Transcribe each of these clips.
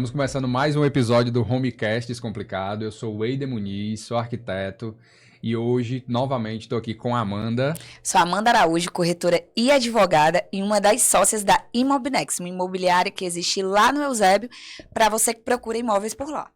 Estamos começando mais um episódio do Homecast Descomplicado. Eu sou o Eider Muniz, sou arquiteto e hoje, novamente, estou aqui com a Amanda. Sou Amanda Araújo, corretora e advogada e uma das sócias da Imobnex, uma imobiliária que existe lá no Eusébio, para você que procura imóveis por lá.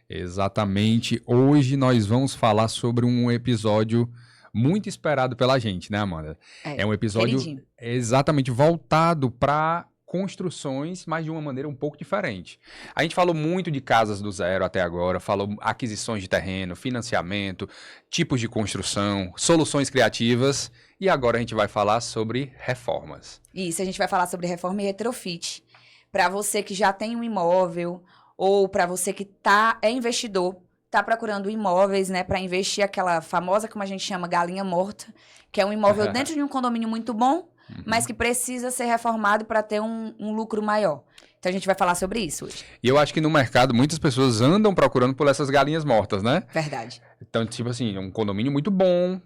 Exatamente. Hoje nós vamos falar sobre um episódio muito esperado pela gente, né, Amanda? É um episódio queridinho. exatamente voltado para construções, mas de uma maneira um pouco diferente. A gente falou muito de casas do zero até agora, falou aquisições de terreno, financiamento, tipos de construção, soluções criativas, e agora a gente vai falar sobre reformas. Isso, a gente vai falar sobre reforma e retrofit. Para você que já tem um imóvel ou para você que é investidor, está procurando imóveis, né, para investir aquela famosa, como a gente chama, galinha morta, que é um imóvel dentro de um condomínio muito bom, mas que precisa ser reformado para ter um lucro maior. Então a gente vai falar sobre isso hoje. E eu acho que no mercado muitas pessoas andam procurando por essas galinhas mortas, né? Verdade. Então, tipo assim, um condomínio muito bom,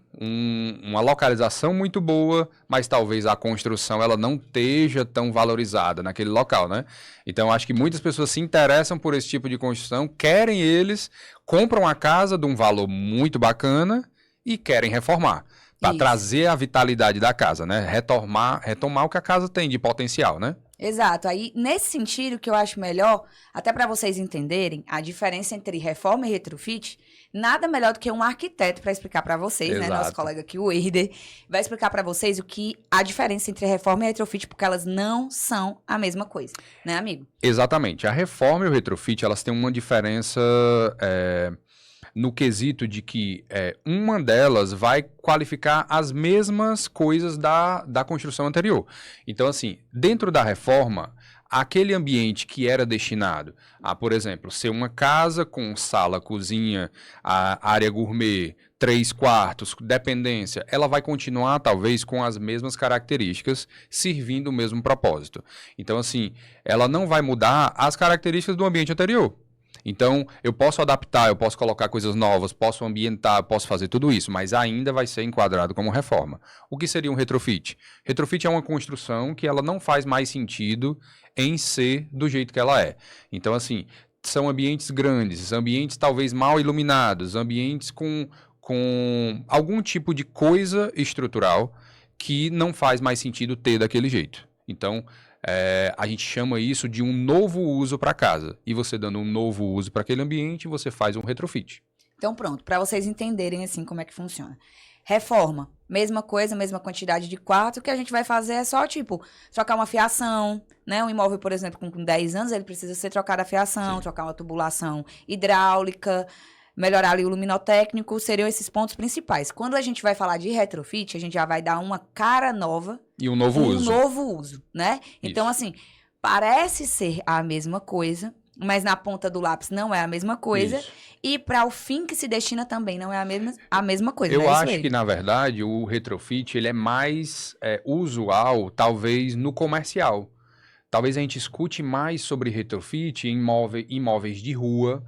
uma localização muito boa, mas talvez a construção ela não esteja tão valorizada naquele local, né? Então, acho que muitas pessoas se interessam por esse tipo de construção, querem eles, compram a casa de um valor muito bacana e querem reformar. Para trazer a vitalidade da casa, né? Retomar o que a casa tem de potencial, né? Exato. Aí, nesse sentido, que eu acho melhor, até para vocês entenderem a diferença entre reforma e retrofit, nada melhor do que um arquiteto para explicar para vocês, Exato. né? Nosso colega aqui, o Eider, vai explicar para vocês a diferença entre reforma e retrofit, porque elas não são a mesma coisa, né, amigo? Exatamente. A reforma e o retrofit, elas têm uma diferença no quesito de que uma delas vai qualificar as mesmas coisas da construção anterior. Então, assim, dentro da reforma, aquele ambiente que era destinado a, por exemplo, ser uma casa com sala, cozinha, a área gourmet, 3 quartos, dependência, ela vai continuar, talvez, com as mesmas características, servindo o mesmo propósito. Então, assim, ela não vai mudar as características do ambiente anterior. Então, eu posso adaptar, eu posso colocar coisas novas, posso ambientar, posso fazer tudo isso, mas ainda vai ser enquadrado como reforma. O que seria um retrofit? Retrofit é uma construção que ela não faz mais sentido em ser do jeito que ela é. Então, assim, são ambientes grandes, ambientes talvez mal iluminados, ambientes com algum tipo de coisa estrutural que não faz mais sentido ter daquele jeito. Então, a gente chama isso de um novo uso para casa. E você dando um novo uso para aquele ambiente, você faz um retrofit. Então, pronto, para vocês entenderem assim como é que funciona. Reforma, mesma coisa, mesma quantidade de quarto, o que a gente vai fazer é só, tipo, trocar uma fiação, né? Um imóvel, por exemplo, com 10 anos, ele precisa ser trocado a fiação, trocar uma tubulação hidráulica, melhorar ali o luminotécnico, seriam esses pontos principais. Quando a gente vai falar de retrofit, a gente já vai dar uma cara nova e um novo uso. Um novo uso, né? Então, assim, parece ser a mesma coisa, mas na ponta do lápis não é a mesma coisa. Isso. E para o fim que se destina também não é a mesma coisa. Eu acho que, na verdade, o retrofit ele é mais usual, talvez, no comercial. Talvez a gente escute mais sobre retrofit em imóveis de rua,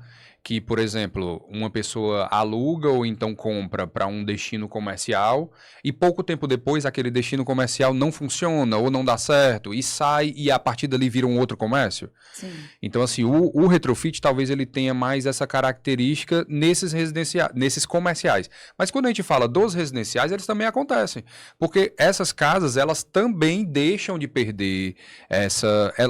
que, por exemplo, uma pessoa aluga ou então compra para um destino comercial e pouco tempo depois aquele destino comercial não funciona ou não dá certo e sai e a partir dali vira um outro comércio. Sim. Então, assim, o retrofit talvez ele tenha mais essa característica nesses comerciais. Mas quando a gente fala dos residenciais, eles também acontecem. Porque essas casas, elas também deixam de perder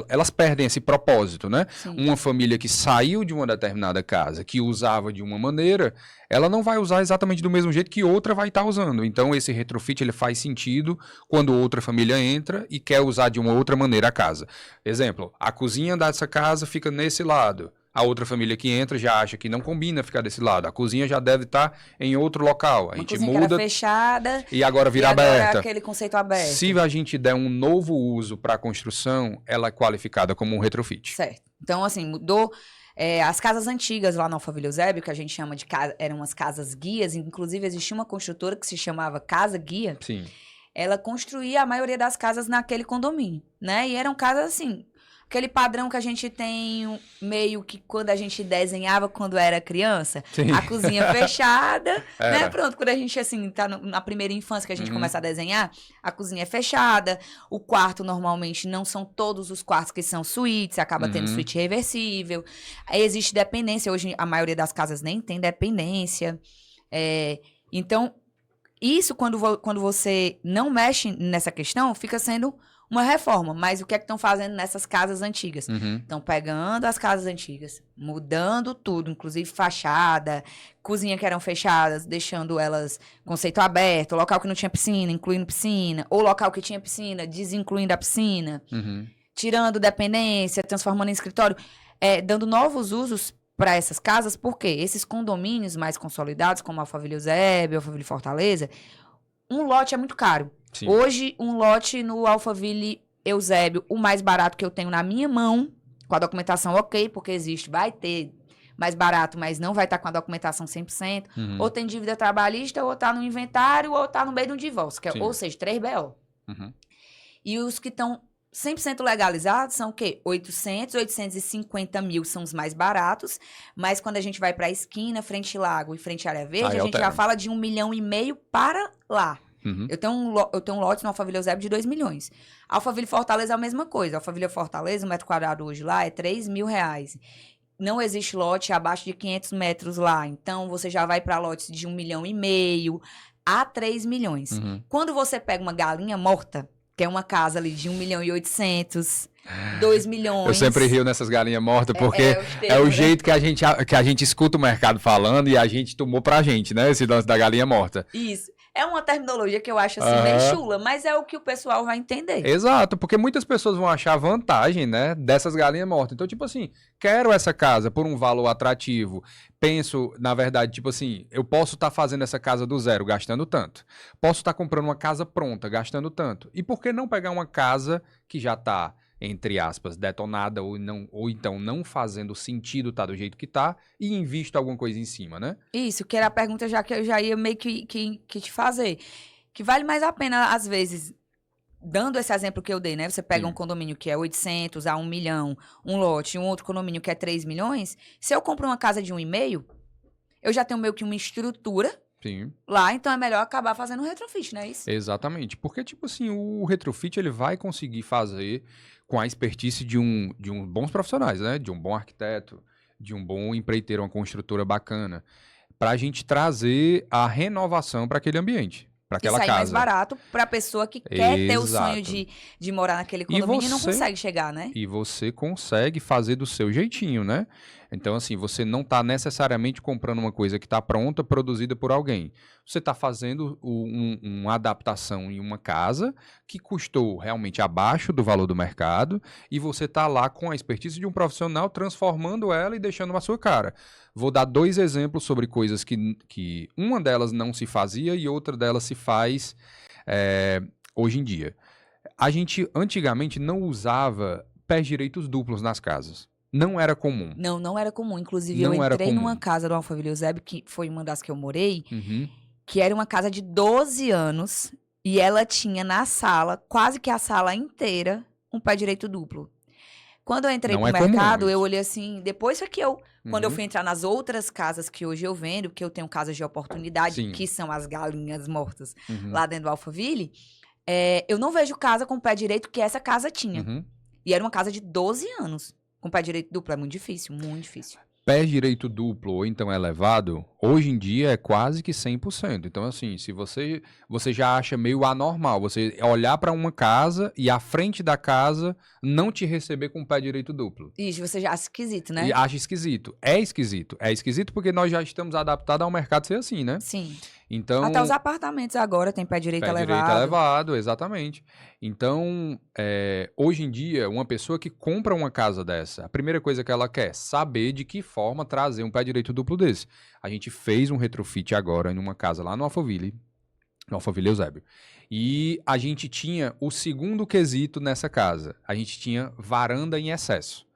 elas perdem esse propósito, né? Sim. Uma família que saiu de uma determinada casa, que usava de uma maneira, ela não vai usar exatamente do mesmo jeito que outra vai estar usando. Então, esse retrofit ele faz sentido quando outra família entra e quer usar de uma outra maneira a casa. Exemplo, a cozinha dessa casa fica nesse lado. A outra família que entra já acha que não combina ficar desse lado. A cozinha já deve estar em outro local. A gente cozinha muda que era fechada e agora vira agora aberta. É aquele conceito aberto. Se a gente der um novo uso para a construção, ela é qualificada como um retrofit. Certo. Então, assim, mudou. As casas antigas lá na Alphaville Eusébio, que a gente chama de casa, eram as casas guias, inclusive existia uma construtora que se chamava Casa Guia. Sim. Ela construía a maioria das casas naquele condomínio, né? E eram casas assim, aquele padrão que a gente tem meio que quando a gente desenhava quando era criança. Sim. A cozinha fechada, né? Era. Pronto, quando a gente, assim, tá na primeira infância que a gente Uhum. começa a desenhar, a cozinha é fechada, o quarto normalmente não são todos os quartos que são suítes, acaba tendo Uhum. suíte reversível. Aí existe dependência, hoje a maioria das casas nem tem dependência. Então, isso quando você não mexe nessa questão, fica sendo uma reforma. Mas o que é que estão fazendo nessas casas antigas? Uhum. Estão pegando as casas antigas, mudando tudo, inclusive fachada, cozinha que eram fechadas, deixando elas conceito aberto, local que não tinha piscina, incluindo piscina, ou local que tinha piscina, desincluindo a piscina, Uhum. tirando dependência, transformando em escritório, dando novos usos para essas casas, porque esses condomínios mais consolidados, como Alphaville Eusébio, Alphaville Fortaleza, um lote é muito caro. Sim. Hoje, um lote no Alphaville Eusébio, o mais barato que eu tenho na minha mão, com a documentação ok, porque existe, vai ter mais barato, mas não vai estar com a documentação 100%, Uhum. ou tem dívida trabalhista, ou está no inventário, ou está no meio de um divórcio, Sim. ou seja, 3 BO. Uhum. E os que estão 100% legalizados são o quê? 850 mil são os mais baratos, mas quando a gente vai para a esquina, frente Lago e frente Área Verde, Aí a gente já altera. fala de 1,5 milhão para lá. Uhum. Eu tenho um lote no Alphaville Eusébio de 2 milhões. Alphaville Fortaleza é a mesma coisa. Alphaville Fortaleza, o metro quadrado hoje lá é 3 mil reais. Não existe lote abaixo de 500 metros lá. Então, você já vai para lotes de 1,5 milhão a 3 milhões. Uhum. Quando você pega uma galinha morta, que é uma casa ali de 1,8 milhão, 2 milhões... Eu sempre rio nessas galinhas mortas, porque os é o termos, né? jeito que a gente escuta o mercado falando e a gente tomou pra gente, né? Esse lance da galinha morta. Isso. É uma terminologia que eu acho assim meio chula, mas é o que o pessoal vai entender. Exato, porque muitas pessoas vão achar vantagem, né, dessas galinhas mortas. Então, tipo assim, quero essa casa por um valor atrativo. Penso, na verdade, tipo assim, eu posso estar fazendo essa casa do zero, gastando tanto. Posso estar comprando uma casa pronta, gastando tanto. E por que não pegar uma casa que já está, entre aspas, detonada ou então não fazendo sentido tá do jeito que tá e invisto alguma coisa em cima, né? Isso, que era a pergunta já que eu já ia meio que te fazer. Que vale mais a pena, às vezes, dando esse exemplo que eu dei, né? Você pega Sim. um condomínio que é 800 a 1 milhão, um lote, e um outro condomínio que é 3 milhões. Se eu compro uma casa de 1,5, eu já tenho meio que uma estrutura Sim. lá, então é melhor acabar fazendo um retrofit, não é isso? Exatamente, porque tipo assim, o retrofit ele vai conseguir fazer com a expertise de um bons profissionais, né? De um bom arquiteto, de um bom empreiteiro, uma construtora bacana, para a gente trazer a renovação para aquele ambiente, para E aquela sair mais casa. barato pra pessoa que quer ter o sonho Exato. de morar naquele condomínio e não você- consegue chegar, né? E você consegue fazer do seu jeitinho, né? Então, assim, você não está necessariamente comprando uma coisa que está pronta, produzida por alguém. Você está fazendo uma adaptação em uma casa que custou realmente abaixo do valor do mercado e você está lá com a expertise de um profissional transformando ela e deixando na sua cara. Vou dar 2 exemplos sobre coisas que uma delas não se fazia e outra delas se faz hoje em dia. A gente antigamente não usava pés direitos duplos nas casas. Não era comum. Não era comum. Inclusive, Não eu era entrei numa comum. casa do Alphaville Eusébio, que foi uma das que eu morei, Uhum. que era uma casa de 12 anos, e ela tinha na sala, quase que a sala inteira, um pé direito duplo. Quando eu entrei Não pro é comum mercado, eu isso. olhei assim, depois foi que quando eu Uhum. fui entrar nas outras casas que hoje eu vendo, que eu tenho casas de oportunidade, Sim. que são as galinhas mortas Uhum. lá dentro do Alphaville, eu não vejo casa com pé direito que essa casa tinha. Uhum. E era uma casa de 12 anos. Com pé direito duplo é muito difícil, muito difícil. Pé direito duplo ou então elevado, hoje em dia é quase que 100%. Então, assim, se você já acha meio anormal, você olhar para uma casa e a frente da casa não te receber com pé direito duplo. Ixi, você já acha esquisito, né? E acha esquisito. É esquisito. É esquisito porque nós já estamos adaptados ao mercado ser assim, né? Sim. Então, Até os apartamentos agora tem pé direito pé elevado. direito elevado, exatamente. Então, hoje em dia, uma pessoa que compra uma casa dessa, a primeira coisa que ela quer é saber de que forma trazer um pé direito duplo desse. A gente fez um retrofit agora em uma casa lá no Alphaville Eusébio. E a gente tinha o segundo quesito nessa casa. A gente tinha varanda em excesso.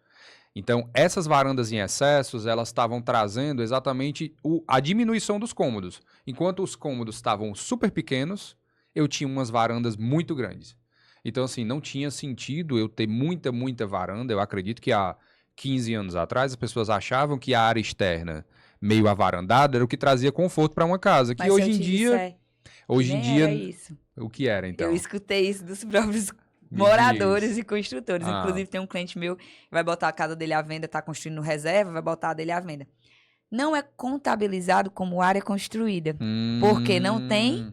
Então, essas varandas em excessos, elas estavam trazendo exatamente a diminuição dos cômodos. Enquanto os cômodos estavam super pequenos, eu tinha umas varandas muito grandes. Então, assim, não tinha sentido eu ter muita varanda. Eu acredito que há 15 anos atrás as pessoas achavam que a área externa, meio avarandada, era o que trazia conforto para uma casa. Que Mas se eu hoje em te dia, disser que hoje em nem era dia, isso. o que era Eu então? escutei isso dos próprios Me moradores diz. e construtores. Ah, Inclusive, tem um cliente meu que vai botar a casa dele à venda, tá construindo reserva, vai botar a dele à venda. Não é contabilizado como área construída, porque não tem hum,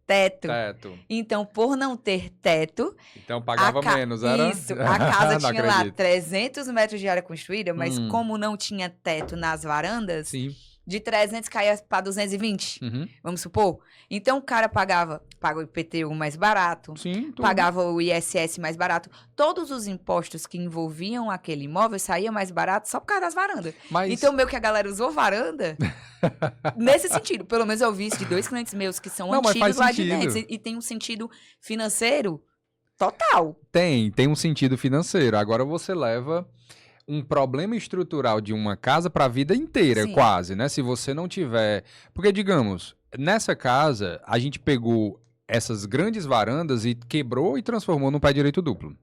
teto. teto. Então, por não ter teto, Então pagava menos, era? isso, a casa Não tinha lá acredito. 300 metros de área construída, mas Hum, como não tinha teto nas varandas, sim. de 300 caía para 220, Uhum. vamos supor. Então, o cara paga o IPTU mais barato, Sim, tudo. pagava o ISS mais barato. Todos os impostos que envolviam aquele imóvel saíam mais barato só por causa das varandas. Mas, Então, meio que a galera usou varanda nesse sentido. Pelo menos eu vi isso de 2 clientes meus que são não, mas faz antigos lá de sentido. dentro. E tem um sentido financeiro total. Tem um sentido financeiro. Agora você leva um problema estrutural de uma casa para a vida inteira, Sim. quase, né? Se você não tiver. Porque, digamos, nessa casa, a gente pegou essas grandes varandas e quebrou e transformou num pé direito duplo.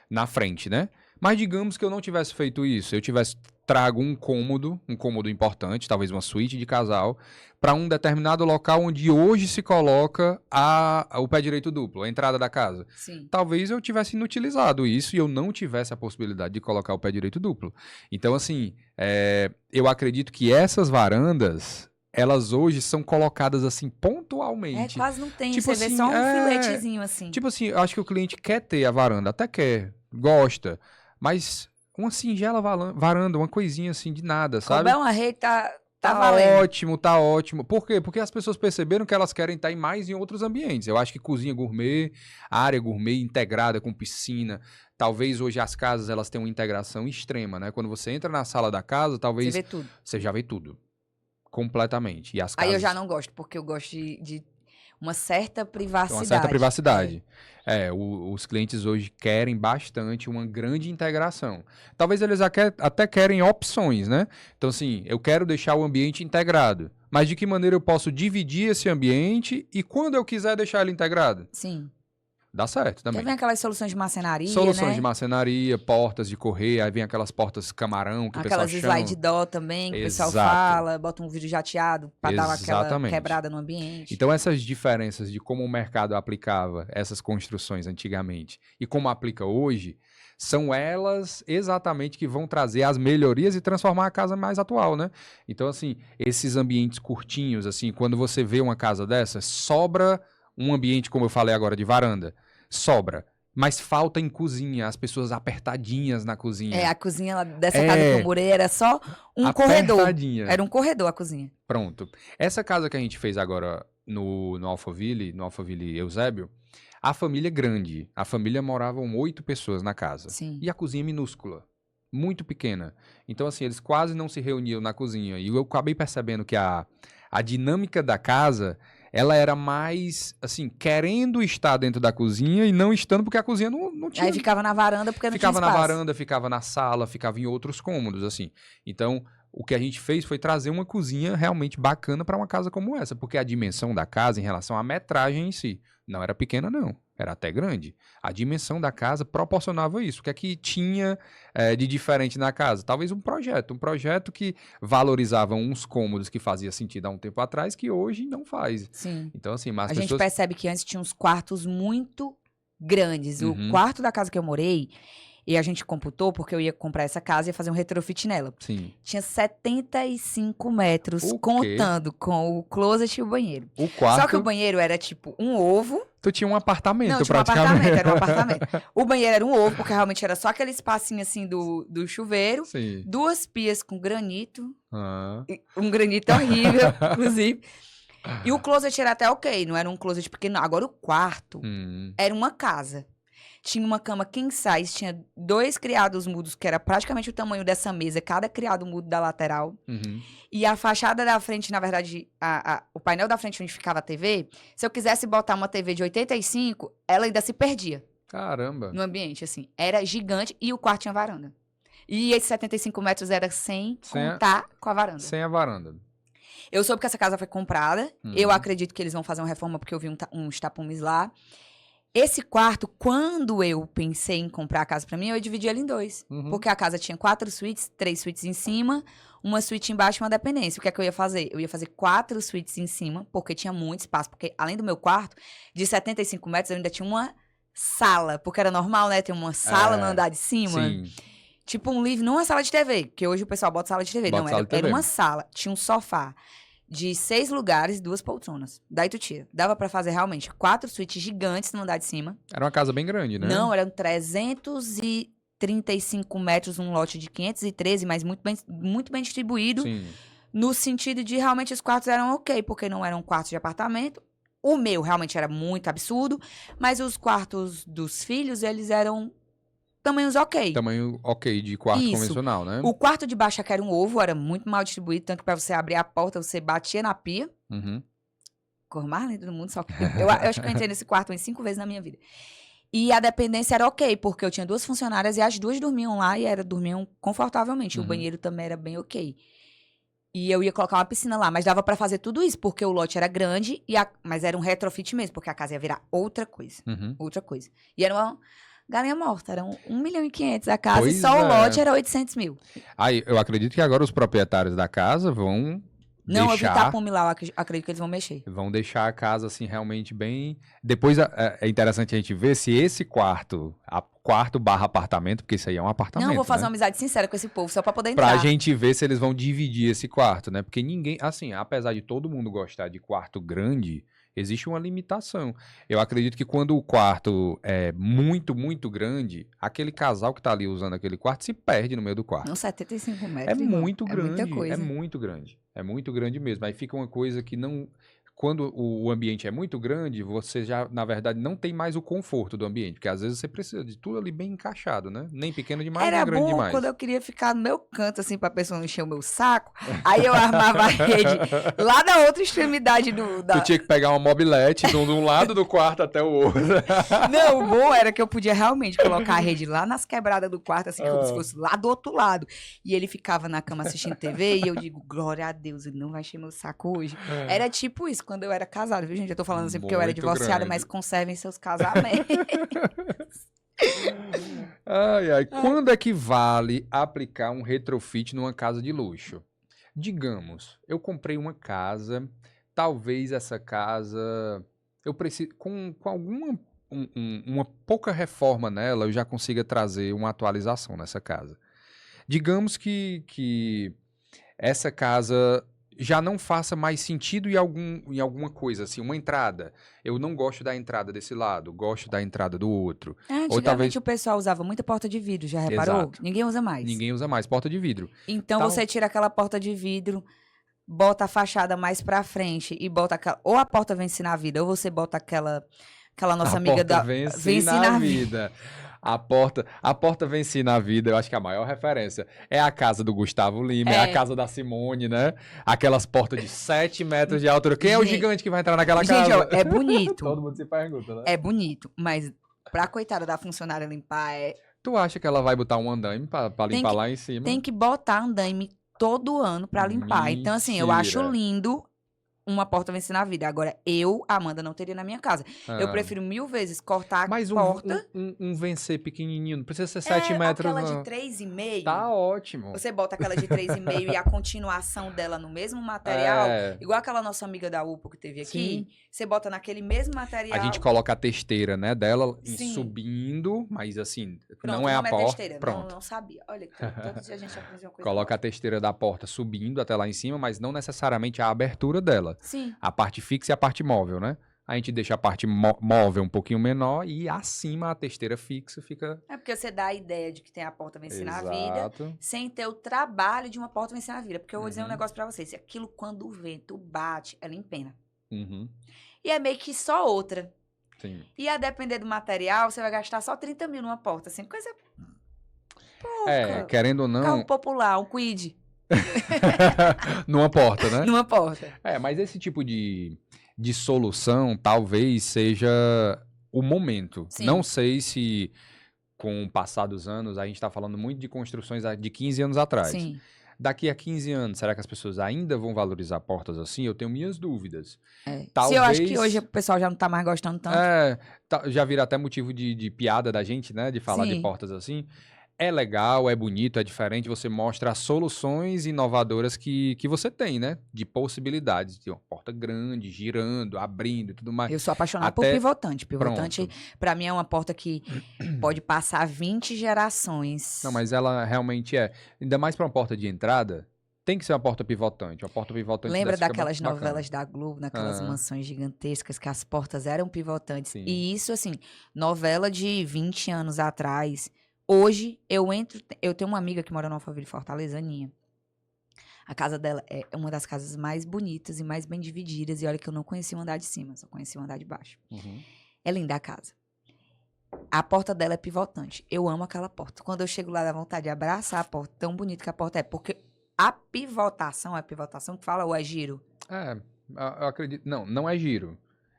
Na frente, né? Mas digamos que eu não tivesse feito isso, eu tivesse trago um cômodo importante, talvez uma suíte de casal, para um determinado local onde hoje se coloca o pé direito duplo, a entrada da casa. Sim. Talvez eu tivesse inutilizado isso e eu não tivesse a possibilidade de colocar o pé direito duplo. Então, assim, eu acredito que essas varandas, elas hoje são colocadas assim pontualmente. Quase não tem. Tipo Você vê assim, só um filetezinho assim. Tipo assim, eu acho que o cliente quer ter a varanda, até quer, gosta, mas uma singela varanda, uma coisinha assim de nada, sabe? Couber uma rede, tá Tá valendo. ótimo, tá ótimo. Por quê? Porque as pessoas perceberam que elas querem estar mais em outros ambientes. Eu acho que cozinha gourmet, área gourmet integrada com piscina. Talvez hoje as casas elas tenham uma integração extrema, né? Quando você entra na sala da casa, Você talvez vê tudo. você já vê tudo. Completamente. E as Aí eu casas já não gosto, porque eu gosto de uma certa privacidade. uma certa privacidade. Os clientes hoje querem bastante uma grande integração. Talvez eles até querem opções, né? Então, assim, eu quero deixar o ambiente integrado. Mas de que maneira eu posso dividir esse ambiente e quando eu quiser deixar ele integrado? Sim. Dá certo Porque também. vem aquelas soluções de marcenaria, Soluções né? de marcenaria, portas de correr, aí vem aquelas portas camarão que Aquelas o pessoal slide chama. door também, que o pessoal Exato. fala, bota um vidro jateado pra dar aquela Exatamente. quebrada no ambiente. Então, essas diferenças de como o mercado aplicava essas construções antigamente e como aplica hoje, são elas exatamente que vão trazer as melhorias e transformar a casa mais atual, né? Então, assim, esses ambientes curtinhos, assim, quando você vê uma casa dessa, sobra um ambiente, como eu falei agora, de varanda. Sobra. Mas falta em cozinha, as pessoas apertadinhas na cozinha. A cozinha dessa casa que eu morei era só um corredor. Apertadinha. Era um corredor a cozinha. Pronto. Essa casa que a gente fez agora no Alphaville Eusébio, a família é grande. A família moravam 8 pessoas na casa. Sim. E a cozinha é minúscula. Muito pequena. Então, assim, eles quase não se reuniam na cozinha. E eu acabei percebendo que a dinâmica da casa, ela era mais, assim, querendo estar dentro da cozinha e não estando porque a cozinha não tinha. Aí ficava na varanda porque não tinha Ficava espaço. na varanda, ficava na sala, ficava em outros cômodos, assim. Então, o que a gente fez foi trazer uma cozinha realmente bacana para uma casa como essa, porque a dimensão da casa em relação à metragem em si não era pequena, não. Era até grande. A dimensão da casa proporcionava isso. O que é que tinha de diferente na casa? Talvez um projeto que valorizava uns cômodos que fazia sentido há um tempo atrás, que hoje não faz. Sim. Então, assim, mas A gente percebe que antes tinha uns quartos muito grandes. Uhum. O quarto da casa que eu morei, e a gente computou, porque eu ia comprar essa casa e ia fazer um retrofit nela. Sim. Tinha 75 metros, O quê? contando com o closet e o banheiro. O quarto... Só que o banheiro era tipo um ovo. Tu tinha um apartamento, Não, tinha um praticamente. apartamento, era um apartamento. O banheiro era um ovo, porque realmente era só aquele espacinho assim do chuveiro. Sim. 2 pias com granito. Ah. Um granito horrível, inclusive. E o closet era até ok, não era um closet pequeno. Agora o quarto era uma casa. Tinha uma cama king size, tinha 2 criados mudos, que era praticamente o tamanho dessa mesa, cada criado mudo da lateral. Uhum. E a fachada da frente, na verdade, o painel da frente onde ficava a TV, se eu quisesse botar uma TV de 85, ela ainda se perdia. Caramba. No ambiente, assim. Era gigante e o quarto tinha varanda. E esses 75 metros era sem contar com a varanda. Sem a varanda. Eu soube que essa casa foi comprada. Eu acredito que eles vão fazer uma reforma, porque eu vi uns tapumes lá. Esse quarto, quando eu pensei em comprar a casa pra mim, eu dividi ele em 2. Porque a casa tinha 4 suítes, 3 suítes em cima, uma suíte embaixo e uma dependência. O que é que eu ia fazer? Eu ia fazer 4 suítes em cima, porque tinha muito espaço. Porque além do meu quarto, de 75 metros, eu ainda tinha uma sala. Porque era normal, né? Ter uma sala no andar de cima. Sim. Tipo um livro, não uma sala de TV. Porque hoje o pessoal bota sala de TV. Bota Não, sala de TV. era uma sala. Tinha um sofá de 6 lugares e 2 poltronas. Daí tu tira. Dava pra fazer realmente 4 suítes gigantes no andar de cima. Era uma casa bem grande, né? Não, eram 335 metros, um lote de 513, mas muito bem distribuído. Sim. No sentido de realmente os quartos eram ok, porque não eram quartos de apartamento. O meu realmente era muito absurdo, mas os quartos dos filhos, eles eram tamanhos ok. Tamanho ok de quarto Isso. convencional, né? O quarto de baixo, que era um ovo, era muito mal distribuído, tanto que pra você abrir a porta, você batia na pia. Uhum. Cor mais linda do mundo, só que eu acho que eu entrei nesse quarto umas 5 vezes na minha vida. E a dependência era ok, porque eu tinha 2 funcionárias e as 2 dormiam lá e dormiam confortavelmente. O banheiro também era bem ok. E eu ia colocar uma piscina lá, mas dava pra fazer tudo isso, porque o lote era grande, mas era um retrofit mesmo, porque a casa ia virar outra coisa. Outra coisa. E era uma galinha morta, era 1.500.000 a casa Pois e só o é. lote era 800.000. Aí, eu acredito que agora os proprietários da casa vão Não, eu vi deixar... tapume lá, eu acredito que eles vão mexer. Vão deixar a casa, assim, realmente bem... Depois é interessante a gente ver se esse quarto barra apartamento, porque isso aí é um apartamento, Não, eu vou fazer né? uma amizade sincera com esse povo, só pra poder entrar. Pra gente ver se eles vão dividir esse quarto, né? Porque ninguém... Assim, apesar de todo mundo gostar de quarto grande, existe uma limitação. Eu acredito que quando o quarto é muito, muito grande, aquele casal que tá ali usando aquele quarto se perde no meio do quarto. Não, 75 É metros, irmão. muito grande, É muita coisa. é muito grande. É muito grande mesmo. Aí fica uma coisa que não... Quando o ambiente é muito grande, você já, na verdade, não tem mais o conforto do ambiente. Porque às vezes você precisa de tudo ali bem encaixado, né? Nem pequeno demais, Era nem grande bom demais. quando eu queria ficar no meu canto, assim, pra pessoa não encher o meu saco. Aí eu armava a rede lá na outra extremidade Tu tinha que pegar uma mobilete de um lado do quarto até o outro. Não, o bom era que eu podia realmente colocar a rede lá nas quebradas do quarto, assim, como se fosse lá do outro lado. E ele ficava na cama assistindo TV e eu digo, glória a Deus, ele não vai encher meu saco hoje. Era tipo isso, quando eu era casada, viu, gente? Eu tô falando assim porque eu era Muito divorciada, grande. mas conservem seus casamentos. Ai. Quando é que vale aplicar um retrofit numa casa de luxo? Digamos, eu comprei uma casa, talvez essa casa, eu preciso, com alguma, uma pouca reforma nela, eu já consiga trazer uma atualização nessa casa. Digamos que essa casa já não faça mais sentido em alguma coisa, assim, uma entrada. Eu não gosto da entrada desse lado, gosto da entrada do outro. Antigamente talvez- o pessoal usava muita porta de vidro, já reparou? Exato. Ninguém usa mais. Ninguém usa mais porta de vidro. Então Tal- você tira aquela porta de vidro, bota a fachada mais pra frente e bota aquela. Ou a porta vence na vida, ou você bota aquela nossa A amiga porta da. vence na vida. A porta vence na vida, eu acho que a maior referência é a casa do Gustavo Lima, é a casa da Simone, né? Aquelas portas de 7 metros de altura. Quem é o Gente, gigante que vai entrar naquela Gente, casa? ó, é bonito. Todo mundo se pergunta, né? É bonito, mas pra coitada da funcionária limpar, Tu acha que ela vai botar um andaime pra limpar que- lá em cima? tem que botar andaime todo ano pra limpar. Então, assim, eu acho Mentira. lindo uma porta vencer na vida. Agora, eu, Amanda, não teria na minha casa. Eu Ah. prefiro 1000 vezes cortar Mas a porta. um vencer pequenininho, não precisa ser 7 metros, aquela não. de 3,5. Tá ótimo. Você bota aquela de 3,5 e a continuação dela no mesmo material, É. igual aquela nossa amiga da UPA que teve aqui, você bota naquele mesmo material. A gente coloca a testeira, né, dela Sim. subindo, mas assim, Pronto, não é a porta. testeira. Pronto. Não sabia. Olha, todo dia a gente aprende uma coisa. Coloca a testeira da porta subindo até lá em cima, mas não necessariamente a abertura dela. Sim. A parte fixa e a parte móvel, né? A gente deixa a parte móvel um pouquinho menor e acima a testeira fixa fica... É porque você dá a ideia de que tem a porta vencer na vida, Exato. sem ter o trabalho de uma porta vencer na vida. Porque eu vou dizer um Uhum. negócio pra vocês. Aquilo, quando o vento bate, ela empena. Uhum. E é meio que só outra. Sim. E a depender do material, você vai gastar só 30 mil numa porta. Assim, coisa pouca. É, querendo ou não, Carro popular, um quid. numa porta, né? Numa porta. É, mas esse tipo de solução talvez seja o momento. Sim. Não sei se com o passar dos anos, a gente está falando muito de construções de 15 anos atrás. Sim. Daqui a 15 anos, será que as pessoas ainda vão valorizar portas assim? Eu tenho minhas dúvidas. É. Talvez... Se eu acho que hoje o pessoal já não tá mais gostando tanto. Já vira até motivo de piada da gente, né? De falar de Sim. portas assim. É legal, é bonito, é diferente. Você mostra as soluções inovadoras que você tem, né? De possibilidades. De uma porta grande, girando, abrindo e tudo mais. Eu sou apaixonada por Até- pivotante. Pivotante, Pronto. pra mim, é uma porta que pode passar 20 gerações. Não, mas ela realmente é. Ainda mais para uma porta de entrada, tem que ser uma porta pivotante. Uma porta pivotante Lembra dessa fica daquelas bacana. novelas da Globo, naquelas Ah. mansões gigantescas que as portas eram pivotantes? Sim. E isso, assim, novela de 20 anos atrás. Hoje, eu tenho uma amiga que mora no Alphaville, Fortaleza, Aninha. A casa dela é uma das casas mais bonitas e mais bem divididas. E olha que eu não conheci o andar de cima, só conheci o andar de baixo. Uhum. É linda a casa. A porta dela é pivotante. Eu amo aquela porta. Quando eu chego lá, dá vontade de abraçar a porta. Tão bonita que a porta é. Porque a pivotação, é a pivotação que fala ou é giro? Eu acredito. Não, não é giro.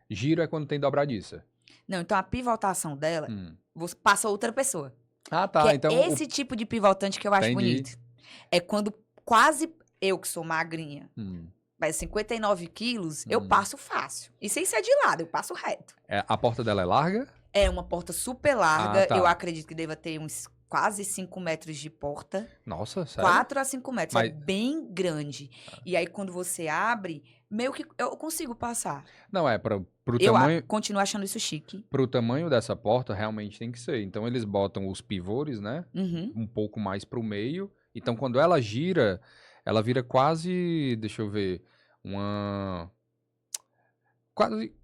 Giro é quando tem dobradiça. Não, então a pivotação dela, você passa outra pessoa. Ah, tá. Que é Então. esse tipo de pivotante que eu acho Entendi. bonito. É quando quase eu, que sou magrinha, Hum. mas 59 quilos, eu passo fácil. E sem ser de lado, eu passo reto. A porta dela é larga? É uma porta super larga. Tá. Eu acredito que deva ter uns quase 5 metros de porta. Nossa, sério? 4 a 5 metros. Mas- É bem grande. E aí, quando você abre, meio que eu consigo passar. Não, pro Eu tamanho. continuo achando isso chique. Pro tamanho dessa porta, realmente tem que ser. Então, eles botam os pivôs, né? Uhum. Um pouco mais pro meio. Então, quando ela gira, ela vira quase, deixa eu ver, uma...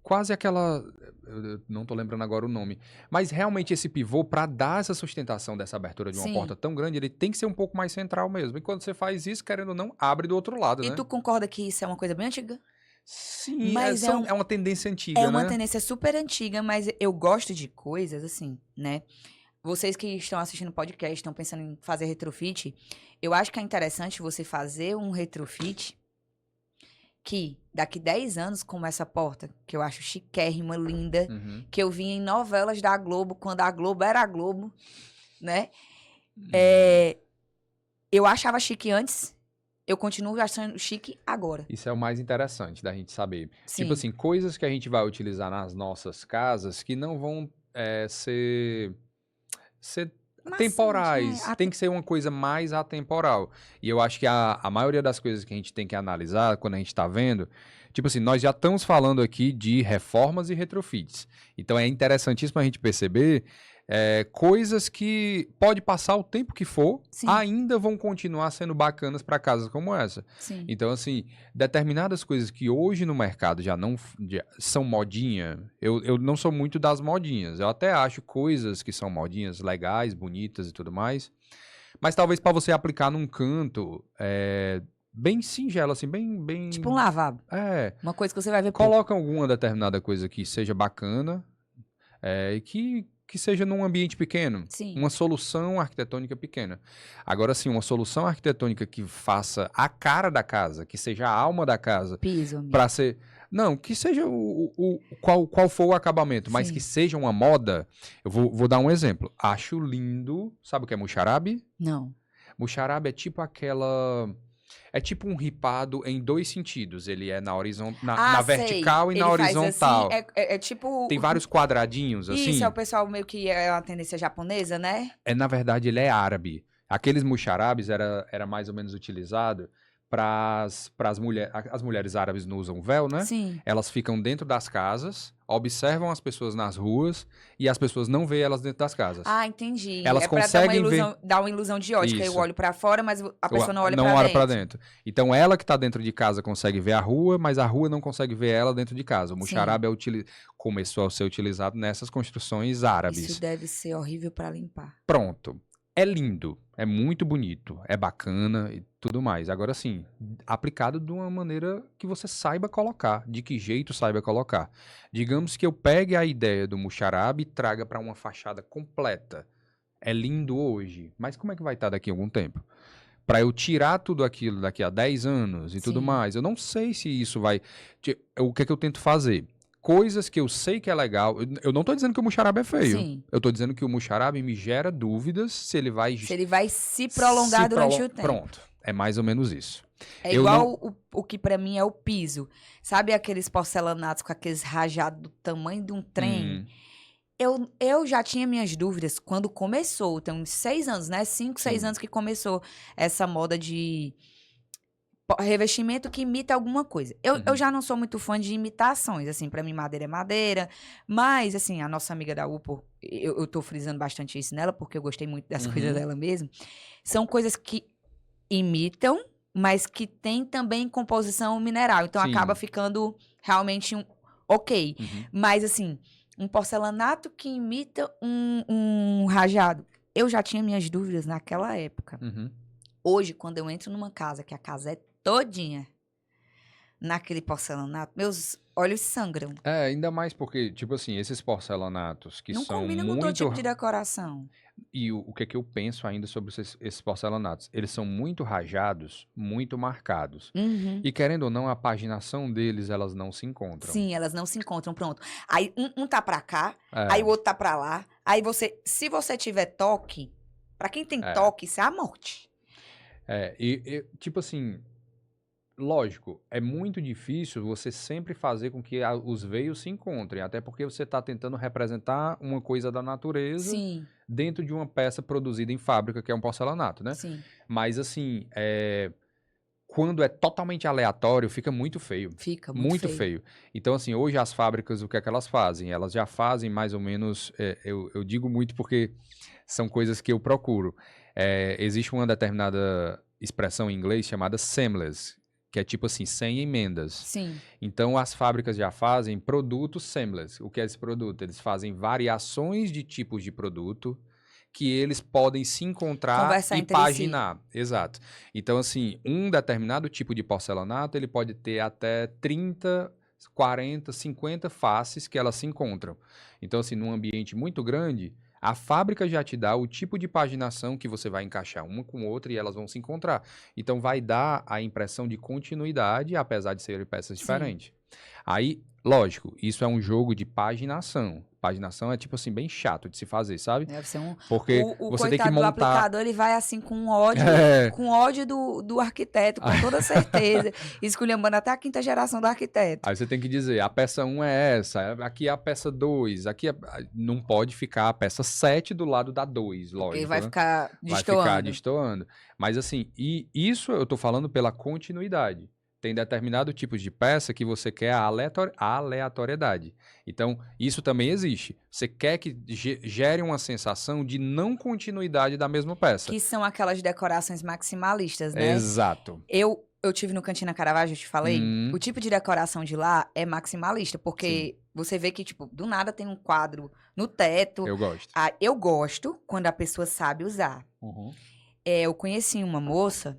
Quase aquela... Eu não tô lembrando agora o nome. Mas, realmente, esse pivô, pra dar essa sustentação dessa abertura de uma Sim. porta tão grande, ele tem que ser um pouco mais central mesmo. E quando você faz isso, querendo ou não, abre do outro lado, E né? tu concorda que isso é uma coisa bem antiga? Sim, Mas é uma tendência antiga, É uma né? tendência super antiga, mas eu gosto de coisas assim, né? Vocês que estão assistindo o podcast, estão pensando em fazer retrofit, eu acho que é interessante você fazer um retrofit que daqui 10 anos, como essa porta, que eu acho chiquérrima, linda, Uhum. que eu vi em novelas da Globo, quando a Globo era a Globo, né? Eu achava chique antes, eu continuo achando chique agora. Isso é o mais interessante da gente saber. Sim. Tipo assim, coisas que a gente vai utilizar nas nossas casas que não vão ser Maçante, temporais. né? Tem que ser uma coisa mais atemporal. E eu acho que a maioria das coisas que a gente tem que analisar quando a gente tá vendo, tipo assim, nós já estamos falando aqui de reformas e retrofits. Então é interessantíssimo a gente perceber coisas que pode passar o tempo que for, Sim. ainda vão continuar sendo bacanas para casas como essa. Sim. Então, assim, determinadas coisas que hoje no mercado já são modinha, eu não sou muito das modinhas. Eu até acho coisas que são modinhas legais, bonitas e tudo mais. Mas talvez para você aplicar num canto bem singelo, assim, bem... Tipo um lavabo. Uma coisa que você vai ver pouco. Coloca alguma determinada coisa que seja bacana e que seja num ambiente pequeno. Sim. Uma solução arquitetônica pequena. Agora, sim, uma solução arquitetônica que faça a cara da casa, que seja a alma da casa, Piso, amigo. para ser... Não, que seja qual for o acabamento, mas Sim. que seja uma moda. Eu vou dar um exemplo. Acho lindo... Sabe o que é muxarabe? Não. Muxarabe é tipo aquela... É tipo um ripado em dois sentidos. Ele é na Ah, sei. vertical e na Ele faz horizontal. assim, é tipo... Tem vários quadradinhos, assim. Isso, é o pessoal meio que é uma tendência japonesa, né? Na verdade, ele é árabe. Aqueles muxarabes era mais ou menos utilizado para as mulheres. As mulheres árabes não usam véu, né? Sim. Elas ficam dentro das casas, observam as pessoas nas ruas e as pessoas não veem elas dentro das casas. Ah, entendi. Elas conseguem dar uma ilusão de ótica. Eu Isso. olho pra fora, mas a pessoa não olha não pra olha dentro. pra dentro. Então, ela que tá dentro de casa consegue ver a rua, mas a rua não consegue ver ela dentro de casa. O muxarabe começou a ser utilizado nessas construções árabes. Isso deve ser horrível pra limpar. Pronto. É lindo, é muito bonito, é bacana e tudo mais. Agora sim, aplicado de uma maneira que você saiba colocar, de que jeito saiba colocar. Digamos que eu pegue a ideia do muxarabe e traga para uma fachada completa. É lindo hoje, mas como é que vai estar daqui a algum tempo? Para eu tirar tudo aquilo daqui a 10 anos e tudo Sim. mais, eu não sei se isso vai... O que é que eu tento fazer? Coisas que eu sei que é legal. Eu não tô dizendo que o muxarabe é feio. Sim. Eu tô dizendo que o muxarabe me gera dúvidas se ele vai... Se ele vai se prolongar durante o tempo. Pronto. É mais ou menos isso. É Eu igual o que pra mim é o piso. Sabe aqueles porcelanatos com aqueles rajados do tamanho de um trem? Hum, Eu já tinha minhas dúvidas quando começou, tem uns 6 anos, né? 5, 6 sim. anos que começou essa moda de revestimento que imita alguma coisa. Eu Uhum. já não sou muito fã de imitações, assim, pra mim madeira é madeira, mas, assim, a nossa amiga da UPO, eu tô frisando bastante isso nela, porque eu gostei muito das coisas Uhum. dela mesmo, são coisas que imitam, mas que tem também composição mineral, então acaba Sim. ficando realmente ok. Uhum. Mas, assim, um porcelanato que imita um rajado, eu já tinha minhas dúvidas naquela época. Uhum. Hoje, quando eu entro numa casa, que a casa é todinha naquele porcelanato, meus olhos sangram. Ainda mais porque, tipo assim, esses porcelanatos que Não são combina com todo muito. tipo de decoração. E o que é que eu penso ainda sobre esses porcelanatos? Eles são muito rajados, muito marcados. Uhum. E querendo ou não, a paginação deles, elas não se encontram. Sim, elas não se encontram, pronto. Aí um tá pra cá, aí É, o outro tá pra lá. Aí você, se você tiver toque, pra quem tem é. toque, isso é a morte. Tipo assim, lógico, é muito difícil você sempre fazer com que os veios se encontrem, até porque você está tentando representar uma coisa da natureza Sim, dentro de uma peça produzida em fábrica, que é um porcelanato, né? sim. Mas assim, quando é totalmente aleatório, fica muito feio. Fica muito Muito feio. feio. Então, assim, hoje as fábricas, o que é que elas fazem? Elas já fazem mais ou menos. Eu digo muito porque são coisas que eu procuro. Existe uma determinada expressão em inglês chamada seamless, que é tipo assim, sem emendas. Sim. Então, as fábricas já fazem produtos seamless. O que é esse produto? Eles fazem variações de tipos de produto que eles podem se encontrar Conversar e entre si. paginar. Exato. Então, assim, um determinado tipo de porcelanato, ele pode ter até 30, 40, 50 faces que elas se encontram. Então, assim, num ambiente muito grande, a fábrica já te dá o tipo de paginação que você vai encaixar uma com outra e elas vão se encontrar. Então, vai dar a impressão de continuidade, apesar de serem peças Sim. diferentes. Aí, lógico, isso é um jogo de paginação. Paginação é, tipo assim, bem chato de se fazer, sabe? Deve ser um. Porque O você tem que coitado do montar. aplicador, ele vai assim com ódio do arquiteto, com toda certeza. Esculhambando até a quinta geração do arquiteto. Aí você tem que dizer, a peça um é essa, aqui é a peça 2, não pode ficar a peça 7 do lado da 2, Porque lógico, vai né? ficar Vai ficar destoando. destoando. Mas assim, e isso eu tô falando pela continuidade. Tem determinado tipo de peça que você quer a aleatoriedade. Então, isso também existe. Você quer que gere uma sensação de não continuidade da mesma peça. Que são aquelas decorações maximalistas, né? Exato. Eu tive no Cantina Caravaggio, eu te falei. O tipo de decoração de lá é maximalista, Sim, porque você vê que, tipo, do nada tem um quadro no teto. eu gosto. Ah, eu gosto quando a pessoa sabe usar. Uhum. Eu conheci uma moça,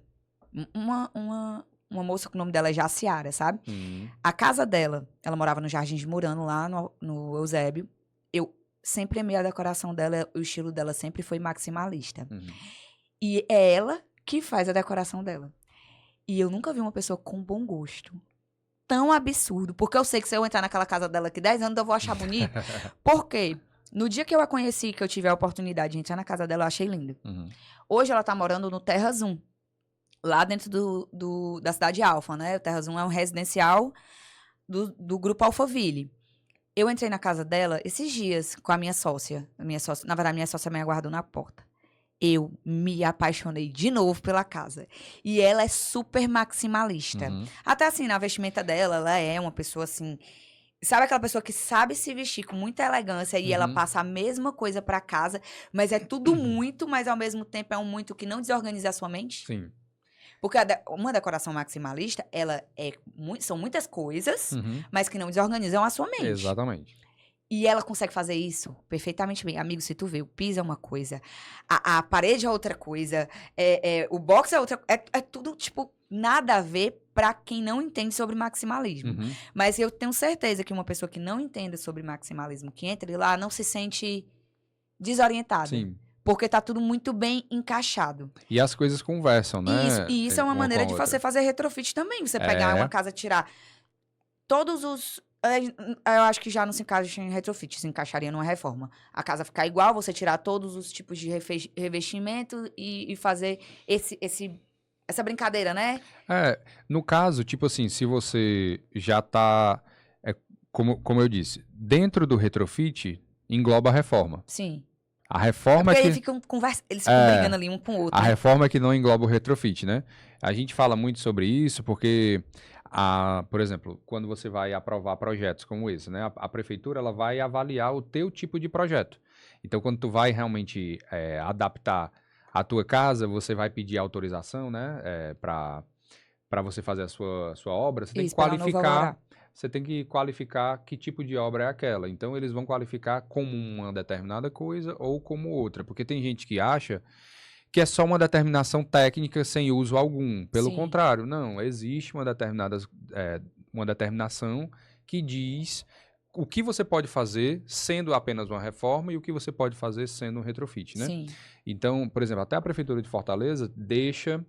uma moça que o nome dela é Jaciara, sabe? Uhum. A casa dela, ela morava no Jardim de Murano, lá no Eusébio. Eu sempre amei a decoração dela, o estilo dela sempre foi maximalista. Uhum. E é ela que faz a decoração dela. E eu nunca vi uma pessoa com bom gosto. Tão absurdo. Porque eu sei que se eu entrar naquela casa dela aqui 10 anos, eu vou achar bonito. Por quê? No dia que eu a conheci, que eu tive a oportunidade de entrar na casa dela, eu achei lindo. Uhum. Hoje ela tá morando no Terra Zoom. Lá dentro da cidade Alfa, né? O Terra Zoom é um residencial do grupo Alphaville. Eu entrei na casa dela esses dias com a minha sócia. Na verdade, a minha sócia me aguardou na porta. Eu me apaixonei de novo pela casa. E ela é super maximalista. Uhum. Até assim, na vestimenta dela, ela é uma pessoa assim. Sabe aquela pessoa que sabe se vestir com muita elegância e ela Uhum. passa a mesma coisa pra casa, mas é tudo muito, mas ao mesmo tempo é um muito que não desorganiza a sua mente? Sim. Porque uma decoração maximalista, ela são muitas coisas, Uhum. mas que não desorganizam a sua mente. Exatamente. E ela consegue fazer isso perfeitamente bem. Amigo, se tu vê, o piso é uma coisa, a parede é outra coisa, o box é outra. É tudo, tipo, nada a ver pra quem não entende sobre maximalismo. Uhum. Mas eu tenho certeza que uma pessoa que não entenda sobre maximalismo, que entre lá, não se sente desorientada. Sim. Porque tá tudo muito bem encaixado. E as coisas conversam, né? E isso é uma Uma com maneira a de outra. você fazer retrofit também. Você pegar uma casa, tirar todos os. Eu acho que já não se encaixa em retrofit, se encaixaria numa reforma. A casa ficar igual, você tirar todos os tipos de revestimento e fazer essa brincadeira, né? No caso, tipo assim, se você já tá, como eu disse, dentro do retrofit, engloba a reforma. Sim. A É reforma porque é eles que... ficam brigando ali um com o A outro, né? reforma é que não engloba o retrofit, né? A gente fala muito sobre isso porque, por exemplo, quando você vai aprovar projetos como esse, né? A prefeitura ela vai avaliar o teu tipo de projeto. Então, quando tu vai realmente adaptar a tua casa, você vai pedir autorização, né? Para você fazer a sua obra, você E tem que esperar o novo qualificar. alvará. Você tem que qualificar que tipo de obra é aquela. Então, eles vão qualificar como uma determinada coisa ou como outra. Porque tem gente que acha que é só uma determinação técnica sem uso algum. Pelo Sim, contrário, não. Existe uma determinação que diz o que você pode fazer sendo apenas uma reforma e o que você pode fazer sendo um retrofit, né? sim. Então, por exemplo, até a Prefeitura de Fortaleza deixa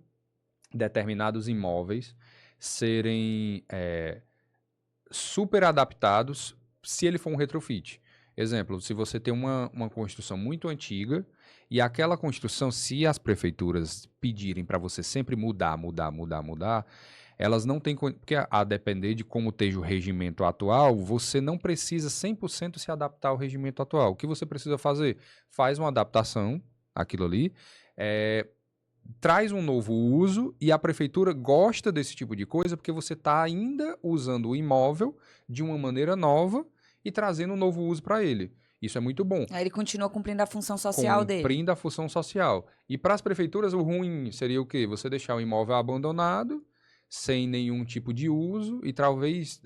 determinados imóveis serem super adaptados se ele for um retrofit. Exemplo, se você tem uma construção muito antiga e aquela construção, se as prefeituras pedirem para você sempre mudar, elas não têm... Porque a depender de como esteja o regimento atual, você não precisa 100% se adaptar ao regimento atual. O que você precisa fazer? Faz uma adaptação, aquilo ali, traz um novo uso e a prefeitura gosta desse tipo de coisa porque você está ainda usando o imóvel de uma maneira nova e trazendo um novo uso para ele. Isso é muito bom. Aí ele continua cumprindo a função social dele. Cumprindo a função social. E para as prefeituras, o ruim seria o quê? Você deixar o imóvel abandonado, sem nenhum tipo de uso e talvez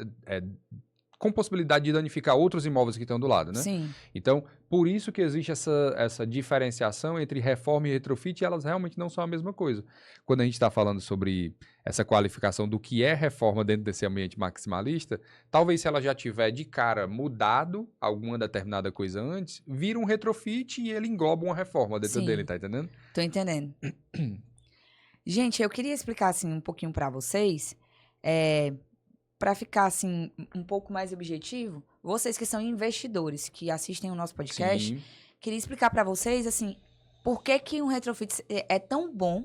com possibilidade de danificar outros imóveis que estão do lado, né? Sim. Então, por isso que existe essa diferenciação entre reforma e retrofit, e elas realmente não são a mesma coisa. Quando a gente está falando sobre essa qualificação do que é reforma dentro desse ambiente maximalista, talvez se ela já tiver de cara mudado alguma determinada coisa antes, vira um retrofit e ele engloba uma reforma dentro dele, Sim. tá entendendo? Tô entendendo. Gente, eu queria explicar assim um pouquinho pra vocês, para ficar assim um pouco mais objetivo. Vocês que são investidores que assistem o nosso podcast, Sim. queria explicar pra vocês assim por que que um retrofit é tão bom,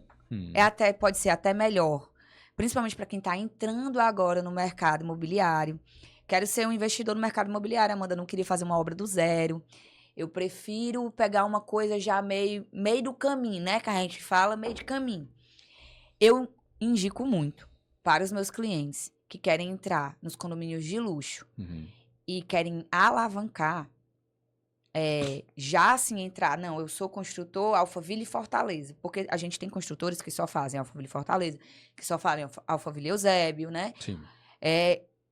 pode ser até melhor, principalmente para quem tá entrando agora no mercado imobiliário. Quero ser um investidor no mercado imobiliário, Amanda, não queria fazer uma obra do zero. Eu prefiro pegar uma coisa já meio do caminho, né? Que a gente fala, meio de caminho. Eu indico muito para os meus clientes que querem entrar nos condomínios de luxo e querem alavancar, já assim entrar. Não, eu sou construtor Alphaville e Fortaleza. Porque a gente tem construtores que só fazem Alphaville e Fortaleza, que só fazem Alphaville e Eusébio, né? Sim.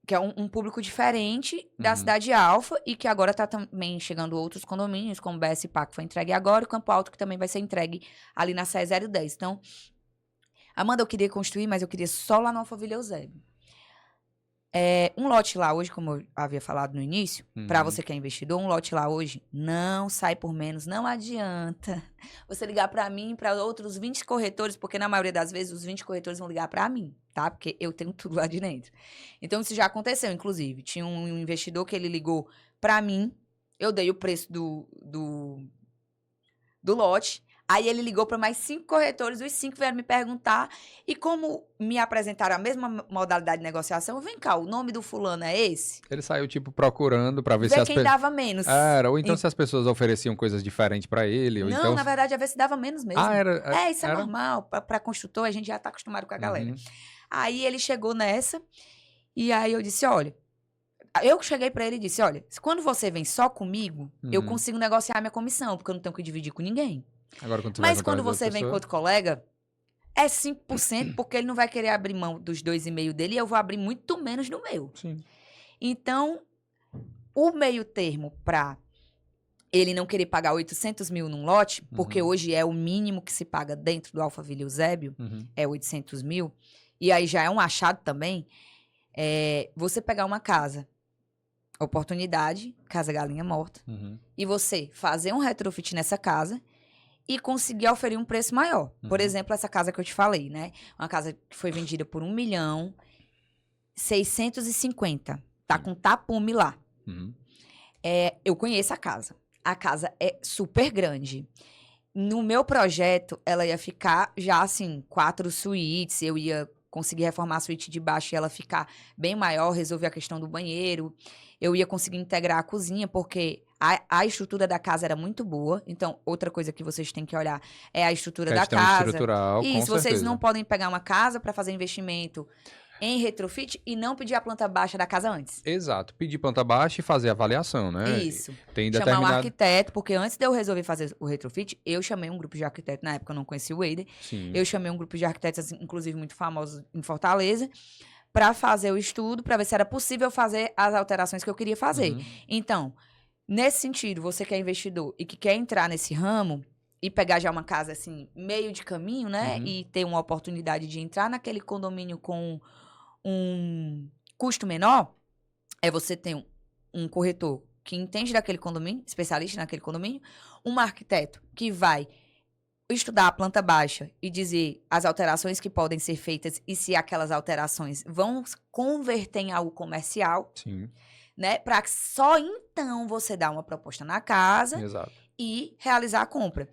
Que é um público diferente da cidade Alfa e que agora está também chegando outros condomínios, como o BSPA, que foi entregue agora, e o Campo Alto, que também vai ser entregue ali na CE 010. Então, Amanda, eu queria construir, mas eu queria só lá no Alphaville Eusébio. Um lote lá hoje, como eu havia falado no início, para você que é investidor, um lote lá hoje não sai por menos, não adianta você ligar para mim e para outros 20 corretores, porque na maioria das vezes os 20 corretores vão ligar para mim, tá? Porque eu tenho tudo lá de dentro. Então isso já aconteceu, inclusive. Tinha um investidor que ele ligou para mim, eu dei o preço do lote. Aí ele ligou para mais 5 corretores, os 5 vieram me perguntar, e como me apresentaram a mesma modalidade de negociação, vem cá, o nome do fulano é esse? Ele saiu, tipo, procurando para ver se Ver as quem pessoas... dava menos. ou então se as pessoas ofereciam coisas diferentes para ele, ou Não, então... na verdade, a ver se dava menos mesmo. Isso é era? normal, para construtor, a gente já tá acostumado com a galera. Uhum. Aí ele chegou nessa, e aí eu disse, olha, eu cheguei para ele e disse, olha, quando você vem só comigo, eu consigo negociar minha comissão, porque eu não tenho que dividir com ninguém. Agora, quando tu vai Mas quando você vem com outro colega, é 5%, porque ele não vai querer abrir mão dos 2,5% dele e eu vou abrir muito menos no meu. Sim. Então, o meio termo para ele não querer pagar 800 mil num lote, porque hoje é o mínimo que se paga dentro do Alphaville Eusébio, é 800 mil, e aí já é um achado também, você pegar uma casa, oportunidade, casa galinha morta, e você fazer um retrofit nessa casa e conseguir oferir um preço maior. Por exemplo, essa casa que eu te falei, né? Uma casa que foi vendida por 1.650.000. Tá com tapume lá. Eu conheço a casa. A casa é super grande. No meu projeto, ela ia ficar já, assim, 4 suítes. Eu ia conseguir reformar a suíte de baixo e ela ficar bem maior, resolver a questão do banheiro. Eu ia conseguir integrar a cozinha, porque a estrutura da casa era muito boa. Então, outra coisa que vocês têm que olhar é a estrutura da Questão casa. estrutural, E com isso, vocês não certeza. podem pegar uma casa para fazer investimento em retrofit e não pedir a planta baixa da casa antes. Exato. Pedir planta baixa e fazer avaliação, né? Isso. Tem Chamar um determinado... arquiteto, porque antes de eu resolver fazer o retrofit, eu chamei um grupo de arquitetos, na época eu não conhecia o Wader, Sim. eu chamei um grupo de arquitetos, assim, inclusive muito famosos em Fortaleza, para fazer o estudo, para ver se era possível fazer as alterações que eu queria fazer. Uhum. Então, nesse sentido, você que é investidor e que quer entrar nesse ramo e pegar já uma casa assim, meio de caminho, né? Uhum. E ter uma oportunidade de entrar naquele condomínio com um custo menor, é você ter um corretor que entende daquele condomínio, especialista naquele condomínio, um arquiteto que vai estudar a planta baixa e dizer as alterações que podem ser feitas e se aquelas alterações vão converter em algo comercial, Sim, né? Para só então você dar uma proposta na casa exato. e realizar a compra.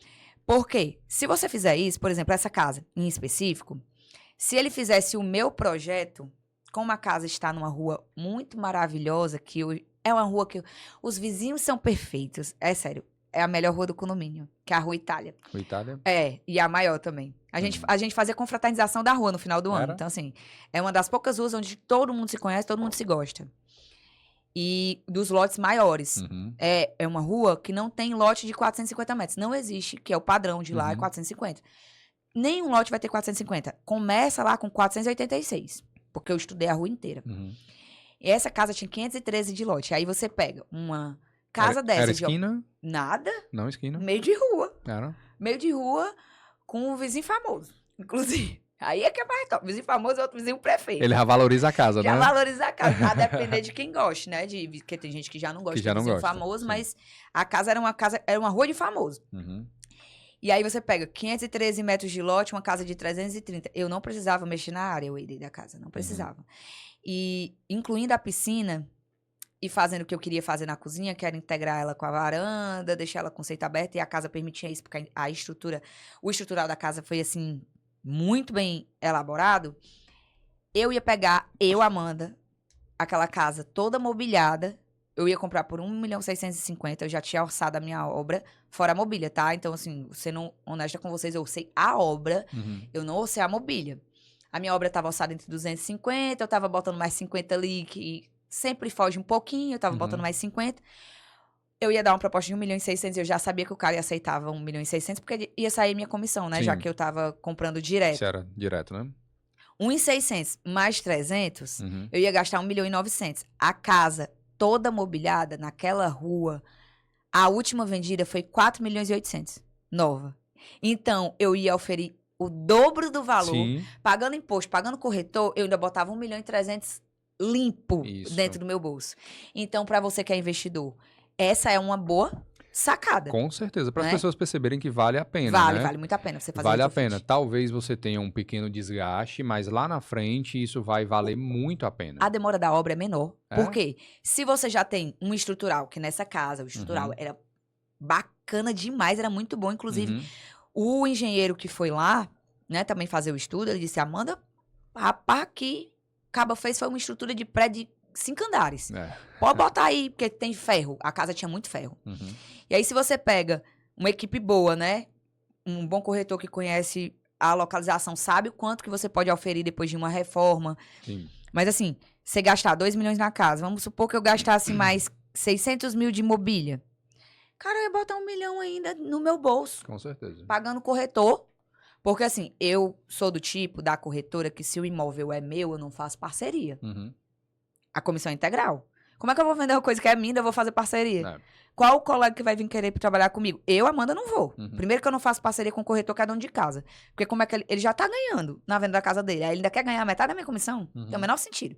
Porque se você fizer isso, por exemplo, essa casa em específico, se ele fizesse o meu projeto, como a casa está numa rua muito maravilhosa, é uma rua que os vizinhos são perfeitos, é sério, é a melhor rua do condomínio, que é a Rua Itália. O Itália? É, e a maior também. A gente fazia confraternização da rua no final do ano. Era? Então, assim, é uma das poucas ruas onde todo mundo se conhece, todo mundo se gosta. E dos lotes maiores. Uhum. É uma rua que não tem lote de 450 metros. Não existe, que é o padrão de lá, é 450. Nenhum lote vai ter 450. Começa lá com 486, porque eu estudei a rua inteira. Uhum. E essa casa tinha 513 de lote. Aí você pega uma casa dessa. Era esquina? Nada, Não, esquina. meio de rua. Era. Meio de rua com um vizinho famoso, inclusive. Aí é que é mais top. Vizinho famoso é outro vizinho prefeito. Ele já valoriza a casa, Já né? valoriza a casa, a depender de quem goste, né? Porque tem gente que já não gosta Que já de não vizinho gosta, famoso, sim. mas a casa, era uma rua de famoso. Uhum. E aí você pega 513 metros de lote, uma casa de 330. Eu não precisava mexer na área, eu da casa, não precisava. E incluindo a piscina e fazendo o que eu queria fazer na cozinha, que era integrar ela com a varanda, deixar ela com conceito aberto, e a casa permitia isso, porque o estrutural da casa foi assim, muito bem elaborado. Eu ia pegar, Amanda, aquela casa toda mobiliada, eu ia comprar por 1.650.000, eu já tinha orçado a minha obra, fora a mobília, tá? Então, assim, sendo honesta com vocês, eu orcei a obra, eu não orcei a mobília. A minha obra estava orçada entre 250, eu tava botando mais 50 ali, que sempre foge um pouquinho, eu tava botando mais 50. Eu ia dar uma proposta de 1.600.000, eu já sabia que o cara aceitava 1.600.000, porque ia sair minha comissão, né? Sim. Já que eu tava comprando direto. Isso era direto, né? 1.600.000 mais 300, eu ia gastar 1.900.000. A casa toda mobiliada naquela rua, a última vendida foi 4.800.000, nova. Então, eu ia oferir o dobro do valor, Sim. pagando imposto, pagando corretor, eu ainda botava 1.300.000 limpo dentro do meu bolso. Então, para você que é investidor, essa é uma boa sacada. Com certeza, para as né? pessoas perceberem que vale a pena, Vale, né? vale muito a pena você fazer Vale a retrofit. pena. Talvez você tenha um pequeno desgaste, mas lá na frente isso vai valer muito a pena. A demora da obra é menor. É? Por quê? Se você já tem um estrutural, que nessa casa, o estrutural era bacana demais, era muito bom. Inclusive, o engenheiro que foi lá, né, também fazer o estudo, ele disse, Amanda, rapaz, que Caba fez foi uma estrutura de prédio de 5 andares. Pode botar aí, porque tem ferro. A casa tinha muito ferro. E aí, se você pega uma equipe boa, né? Um bom corretor que conhece a localização, sabe o quanto que você pode oferir depois de uma reforma. Sim. Mas assim, você gastar 2 milhões na casa, vamos supor que eu gastasse mais 600.000 de mobília. Cara, eu ia botar 1 milhão ainda no meu bolso. Com certeza. Pagando corretor. Porque assim, eu sou do tipo da corretora que se o imóvel é meu, eu não faço parceria. A comissão é integral. Como é que eu vou vender uma coisa que é minha e eu vou fazer parceria? Qual o colega que vai vir querer trabalhar comigo? Eu, Amanda, não vou. Primeiro que eu não faço parceria com o corretor que é dono de casa. Porque como é que ele já tá ganhando na venda da casa dele? Aí ele ainda quer ganhar metade da minha comissão? Tem o menor sentido.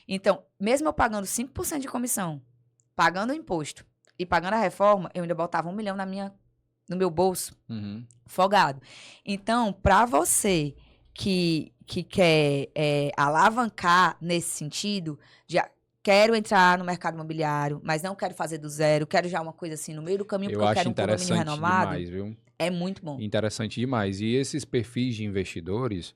Então, mesmo eu pagando 5% de comissão, pagando o imposto e pagando a reforma, eu ainda botava 1 milhão no meu bolso, folgado. Então, para você que quer alavancar nesse sentido, quero entrar no mercado imobiliário, mas não quero fazer do zero, quero já uma coisa assim no meio do caminho, porque eu quero um condomínio renomado. Demais, viu? É muito bom. Interessante demais. E esses perfis de investidores,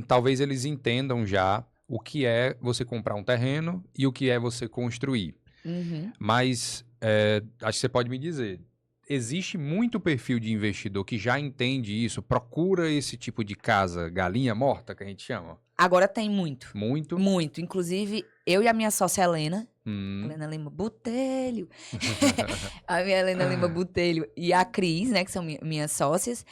talvez eles entendam já o que é você comprar um terreno e o que é você construir. Uhum. Mas acho que você pode me dizer, existe muito perfil de investidor que já entende isso, procura esse tipo de casa, galinha morta, que a gente chama? Agora tem muito. Muito? Muito. Inclusive, eu e a minha sócia Helena Hum. Helena Lima Botelho. A minha Helena Lima Botelho e a Cris, né, que são minhas sócias,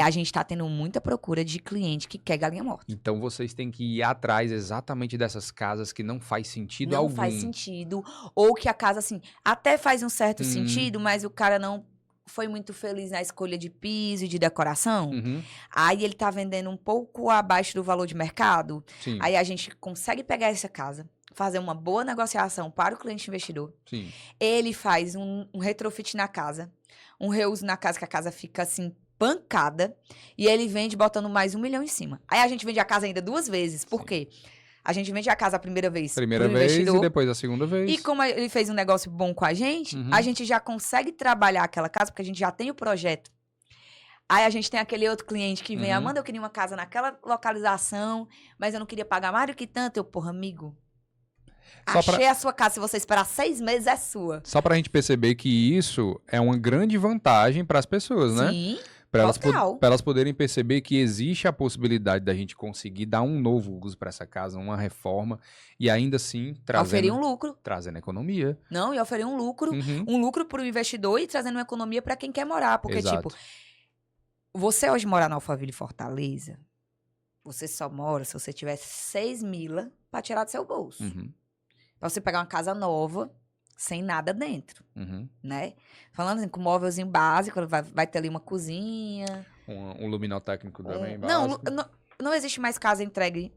a gente tá tendo muita procura de cliente que quer galinha morta. Então vocês têm que ir atrás exatamente dessas casas que não faz sentido algum. Não faz sentido. Ou que a casa, assim, até faz um certo sentido, mas o cara não foi muito feliz na escolha de piso e de decoração. Uhum. Aí ele tá vendendo um pouco abaixo do valor de mercado. Sim. Aí a gente consegue pegar essa casa, fazer uma boa negociação para o cliente investidor. Sim. Ele faz um retrofit na casa, um reuso na casa, que a casa fica assim, pancada, e ele vende botando mais 1 milhão em cima. Aí a gente vende a casa ainda 2 vezes. Por quê? A gente vende a casa a primeira vez pro investidor, e depois a segunda vez. e como ele fez um negócio bom com a gente já consegue trabalhar aquela casa, porque a gente já tem o projeto. Aí a gente tem aquele outro cliente que vem, Amanda, eu queria uma casa naquela localização, mas eu não queria pagar mais do que tanto. Eu, porra, amigo, achei a sua casa, se você esperar 6 meses, é sua. Só pra gente perceber que isso é uma grande vantagem para as pessoas, né? Sim, Para total. elas poderem perceber que existe a possibilidade da gente conseguir dar um novo uso para essa casa, uma reforma, e ainda assim Oferir um lucro. trazendo economia. Não, e oferir um lucro para o investidor e trazendo uma economia para quem quer morar. Porque, Exato. tipo, você hoje morar na Alphaville, Fortaleza, você só mora se você tiver 6 mil para tirar do seu bolso. Pra você pegar uma casa nova, sem nada dentro, né? Falando assim, com móvelzinho básico, vai ter ali uma cozinha. Um luminotécnico também Não, básico. não existe mais casa entregue.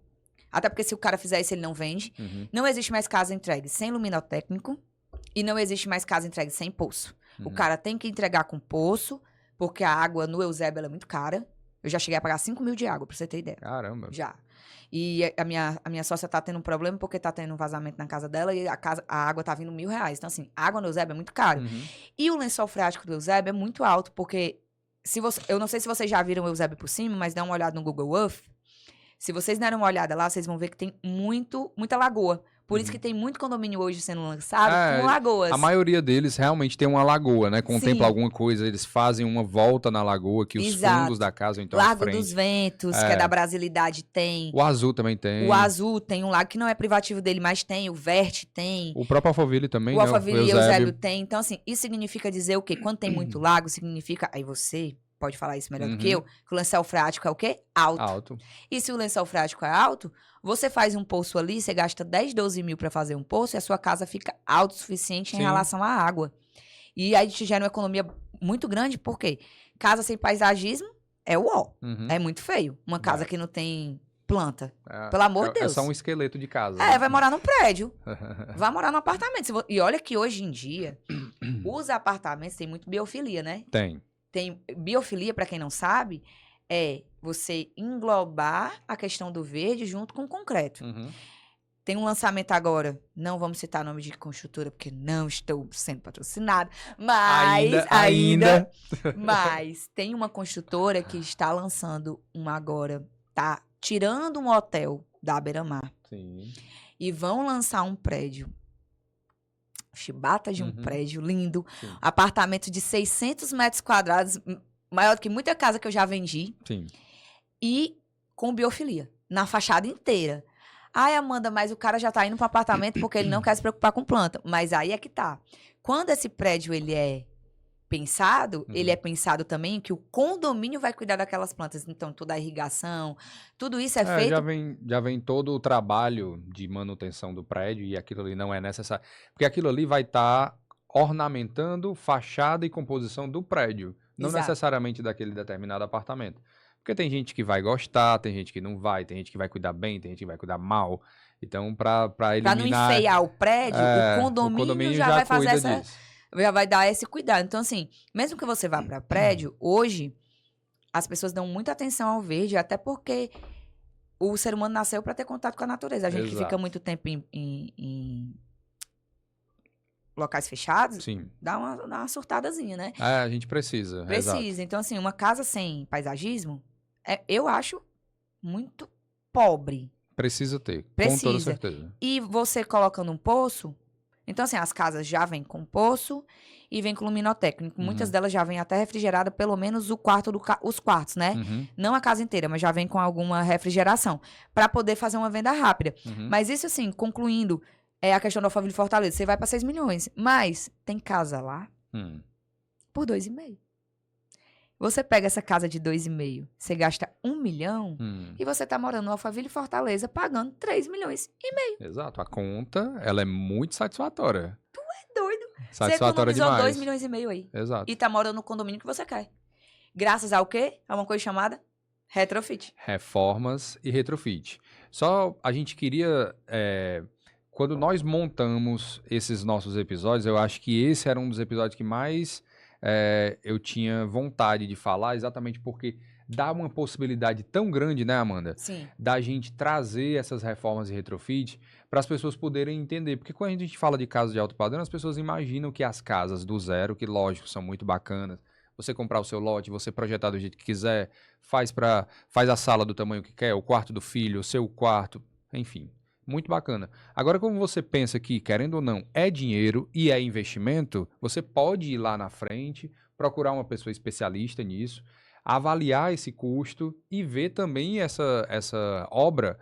Até porque se o cara fizer isso, ele não vende. Não existe mais casa entregue sem luminotécnico. E não existe mais casa entregue sem poço. O cara tem que entregar com poço, porque a água no Eusébio ela é muito cara. Eu já cheguei a pagar 5 mil de água, pra você ter ideia. Caramba. Já. E a minha sócia tá tendo um problema porque tá tendo um vazamento na casa dela e a água tá vindo R$1.000. Então, assim, a água no Eusébio é muito cara. E o lençol freático do Eusébio é muito alto, porque eu não sei se vocês já viram o Eusébio por cima, mas dá uma olhada no Google Earth. Se vocês deram uma olhada lá, vocês vão ver que tem muita lagoa. Por isso que tem muito condomínio hoje sendo lançado com lagoas. A maioria deles realmente tem uma lagoa, né? Contempla Sim. alguma coisa, eles fazem uma volta na lagoa que os fundos da casa, então Largo dos Ventos, que é da Brasilidade, tem. O Azul também tem. O Azul tem um lago que não é privativo dele, mas tem. O Verte tem. O próprio Alphaville também, O Alphaville e o Eusébio tem. Então, assim, isso significa dizer o quê? Quando tem muito lago, significa... Aí você pode falar isso melhor do que eu, que o lençol freático é o quê? Alto. E se o lençol freático é alto, você faz um poço ali, você gasta 10, 12 mil para fazer um poço e a sua casa fica autossuficiente em relação à água. E aí te gera uma economia muito grande, por quê? Casa sem paisagismo é é muito feio. Uma casa que não tem planta. Pelo amor de Deus. É só um esqueleto de casa. Vai morar num prédio. Vai morar num apartamento. E olha que hoje em dia, os apartamentos têm muito biofilia, né? Tem biofilia, para quem não sabe, é você englobar a questão do verde junto com o concreto. Tem um lançamento agora, não vamos citar nome de construtora, porque não estou sendo patrocinada, mas ainda. Mas tem uma construtora que está lançando agora, tá tirando um hotel da Beira-Mar. E vão lançar um prédio. Chibata de um prédio lindo, apartamento de 600 metros quadrados, maior do que muita casa que eu já vendi, e com biofilia, na fachada inteira. Ai, Amanda, mas o cara já tá indo pro apartamento porque ele não quer se preocupar com planta. Mas aí é que tá. Quando esse prédio, ele é pensado, ele é pensado também que o condomínio vai cuidar daquelas plantas. Então, toda a irrigação, tudo isso é feito... Já vem todo o trabalho de manutenção do prédio e aquilo ali não é necessário. Porque aquilo ali vai estar ornamentando fachada e composição do prédio, não necessariamente daquele determinado apartamento. Porque tem gente que vai gostar, tem gente que não vai, tem gente que vai cuidar bem, tem gente que vai cuidar mal. Então, para eliminar... Para não enfeiar o prédio, o condomínio já vai fazer essa... Disso. Já vai dar esse cuidado. Então, assim, mesmo que você vá para prédio, hoje, as pessoas dão muita atenção ao verde, até porque o ser humano nasceu para ter contato com a natureza. A gente que fica Exato. muito tempo em locais fechados, Sim. dá uma surtadazinha, né? A gente precisa. Exato. Precisa. Então, assim, uma casa sem paisagismo, eu acho muito pobre. Precisa ter, com Precisa. toda certeza. E você colocando um poço, então, assim, as casas já vêm com poço e vêm com luminotécnico. Muitas delas já vêm até refrigerada, pelo menos os quartos, né? Uhum, Não a casa inteira, mas já vem com alguma refrigeração, para poder fazer uma venda rápida. uhum. Mas isso, assim, concluindo, a questão do Alphaville Fortaleza, você vai para 6 milhões, mas tem casa lá por 2,5. Você pega essa casa de 2,5, você gasta 1 milhão e você tá morando no Alphaville Fortaleza pagando 3 milhões e meio. Exato. A conta, ela é muito satisfatória. É doido. Você Satisfatória economizou demais. 2 milhões e meio aí. Exato. E tá morando no condomínio que você quer. Graças ao quê? A uma coisa chamada retrofit. Reformas e retrofit. Só a gente queria... quando nós montamos esses nossos episódios, eu acho que esse era um dos episódios que mais eu tinha vontade de falar, exatamente porque dá uma possibilidade tão grande, né, Amanda? Sim. Da gente trazer essas reformas e retrofit para as pessoas poderem entender. Porque quando a gente fala de casas de alto padrão, as pessoas imaginam que as casas do zero, que lógico, são muito bacanas, você comprar o seu lote, você projetar do jeito que quiser, faz a sala do tamanho que quer, o quarto do filho, o seu quarto, enfim. Muito bacana. Agora, como você pensa que, querendo ou não, é dinheiro e é investimento, você pode ir lá na frente, procurar uma pessoa especialista nisso, avaliar esse custo e ver também essa obra,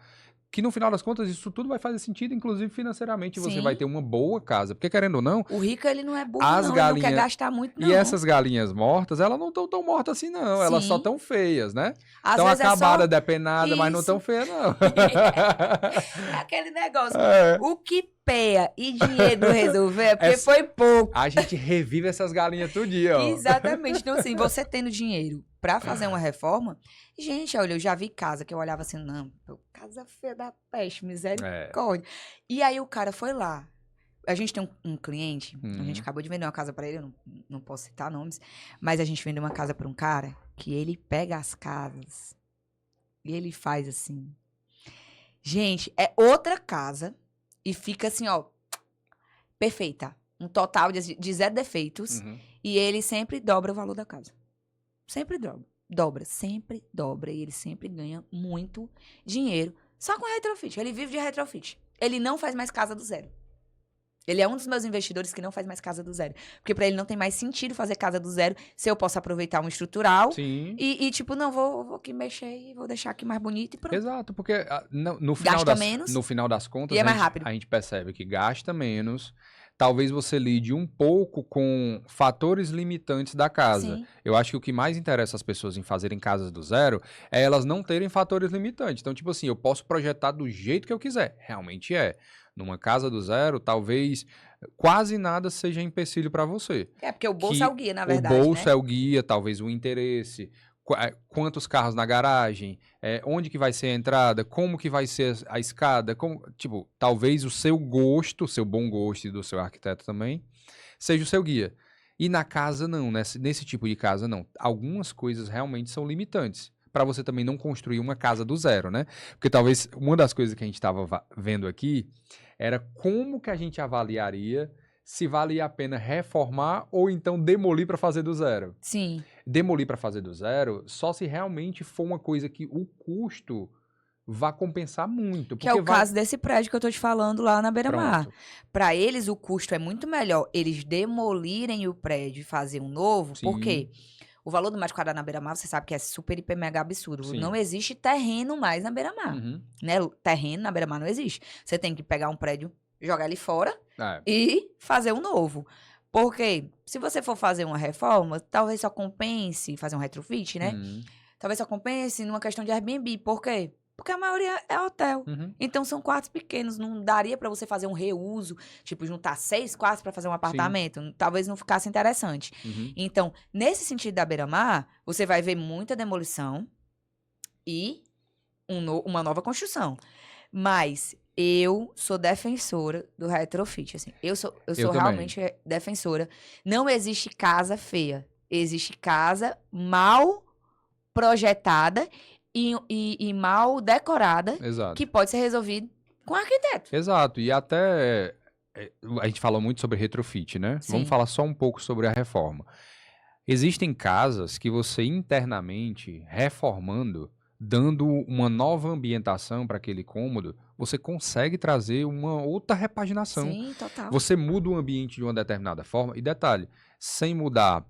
que no final das contas isso tudo vai fazer sentido, inclusive financeiramente, você Sim. vai ter uma boa casa. Porque, querendo ou não, O rico, ele não é burro, As não. Ele não quer galinhas- gastar muito, não. e essas galinhas mortas, elas não estão tão mortas assim, não. Elas só Sim. estão feias, né? Às Estão vezes acabadas, depenadas, mas não Isso. estão feias, não. é aquele negócio. É. O que peia e dinheiro resolver é porque Essa- foi pouco. A gente revive essas galinhas todo dia, ó. Exatamente. Então, assim, você tendo dinheiro pra fazer uma reforma... Gente, olha, eu já vi casa que eu olhava assim, não, pô, casa feia da peste, misericórdia. E aí o cara foi lá. A gente tem um cliente, a gente acabou de vender uma casa pra ele, eu não posso citar nomes, mas a gente vendeu uma casa pra um cara que ele pega as casas e ele faz assim. Gente, é outra casa e fica assim, ó, perfeita. Um total de 0 defeitos. Uhum. E ele sempre dobra o valor da casa. Sempre dobra, sempre dobra. E ele sempre ganha muito dinheiro. Só com retrofit. Ele vive de retrofit. Ele não faz mais casa do zero. Ele é um dos meus investidores que não faz mais casa do zero. Porque pra ele não tem mais sentido fazer casa do zero se eu posso aproveitar um estrutural. Sim. E tipo, não, vou aqui mexer e vou deixar aqui mais bonito e pronto. Exato, porque no final Gasta menos no final das contas, e é mais rápido. a gente percebe que gasta menos. Talvez você lide um pouco com fatores limitantes da casa. Sim. Eu acho que o que mais interessa as pessoas em fazerem casas do zero é elas não terem fatores limitantes. Então, tipo assim, eu posso projetar do jeito que eu quiser. Realmente é. Numa casa do zero, talvez quase nada seja empecilho para você. É, porque o bolso Que é o guia, na verdade, O bolso né? é o guia, talvez o interesse, quantos carros na garagem, onde que vai ser a entrada, como que vai ser a escada, tipo, talvez o seu gosto, o seu bom gosto e do seu arquiteto também, seja o seu guia. E na casa não, nesse tipo de casa não. Algumas coisas realmente são limitantes, para você também não construir uma casa do zero, né? Porque talvez uma das coisas que a gente estava vendo aqui era como que a gente avaliaria se valia a pena reformar ou então demolir para fazer do zero. Sim. Demolir para fazer do zero só se realmente for uma coisa que o custo vá compensar muito. Que é o caso desse prédio que eu tô te falando lá na Beira-Mar. Pronto. Para eles, o custo é muito melhor eles demolirem o prédio e fazer um novo, Sim. porque o valor do metro quadrado na Beira-Mar, você sabe que é super, hiper, mega absurdo. Sim. Não existe terreno mais na Beira-Mar. Uhum. Né? Terreno na Beira-Mar não existe. Você tem que pegar um prédio, jogar ele fora É. e fazer um novo. Porque se você for fazer uma reforma, talvez só compense fazer um retrofit, né? Uhum. Talvez só compense numa questão de Airbnb. Por quê? Porque a maioria é hotel. Uhum. Então são quartos pequenos. Não daria pra você fazer um reuso, tipo, juntar 6 quartos pra fazer um apartamento. Talvez não ficasse interessante. Uhum. Então, nesse sentido da Beira-Mar, você vai ver muita demolição e uma nova construção. Mas eu sou defensora do retrofit, assim. Eu sou também. realmente defensora. Não existe casa feia. Existe casa mal projetada e mal decorada, Exato. que pode ser resolvido com arquiteto. Exato. E até a gente falou muito sobre retrofit, né? Sim. Vamos falar só um pouco sobre a reforma. Existem casas que você internamente, reformando, dando uma nova ambientação para aquele cômodo, você consegue trazer uma outra repaginação. Sim, total. Você muda o ambiente de uma determinada forma. E detalhe, sem mudar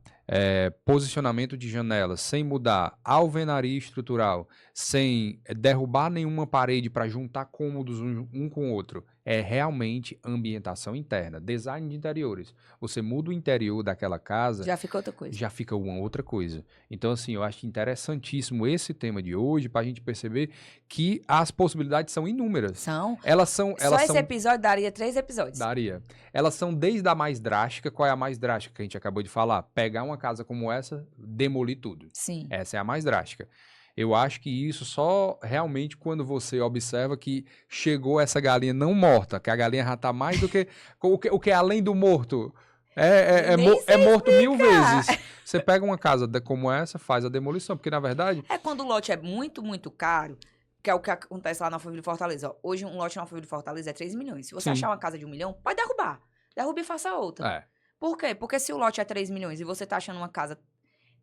posicionamento de janelas, sem mudar alvenaria estrutural, sem derrubar nenhuma parede para juntar cômodos um com o outro, é realmente ambientação interna, design de interiores. Você muda o interior daquela casa, Já fica outra coisa. já fica uma outra coisa. Então, assim, eu acho interessantíssimo esse tema de hoje para a gente perceber que as possibilidades são inúmeras. São. Elas são. Só esse episódio daria 3 episódios. Daria. Elas são desde a mais drástica. Qual é a mais drástica que a gente acabou de falar? Pegar uma casa como essa, demolir tudo. Sim. Essa é a mais drástica. Eu acho que isso só realmente quando você observa que chegou essa galinha não morta, que a galinha já tá mais do que. O que é além do morto? É morto 1000 vezes. Você pega uma casa como essa, faz a demolição, porque na verdade. É quando o lote é muito, muito caro, que é o que acontece lá na Alphaville Fortaleza. Ó, hoje um lote na Alphaville Fortaleza é 3 milhões. Se você Sim. achar uma casa de 1 milhão, pode derrubar. Derruba e faça outra. É. Por quê? Porque se o lote é 3 milhões e você tá achando uma casa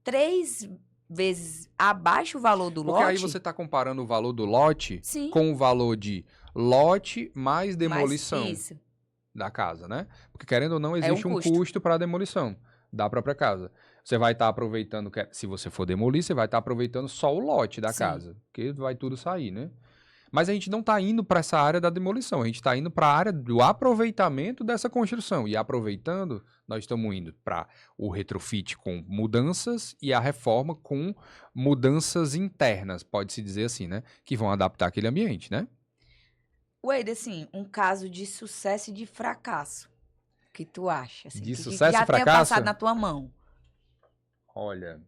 3 vezes abaixo o valor do Porque lote... aí você está comparando o valor do lote Sim. com o valor de lote mais demolição Isso. da casa, né? Porque querendo ou não, existe um custo. custo para a demolição da própria casa. Você vai estar aproveitando, se você for demolir, você vai estar aproveitando só o lote da Sim. casa, porque vai tudo sair, né? Mas a gente não está indo para essa área da demolição, a gente está indo para a área do aproveitamento dessa construção. E aproveitando, nós estamos indo para o retrofit com mudanças e a reforma com mudanças internas, pode-se dizer assim, né? Que vão adaptar aquele ambiente, né? Wade, assim, um caso de sucesso e de fracasso. O que tu acha? Assim, De que sucesso já e fracasso? tenha passado na tua mão. Olha,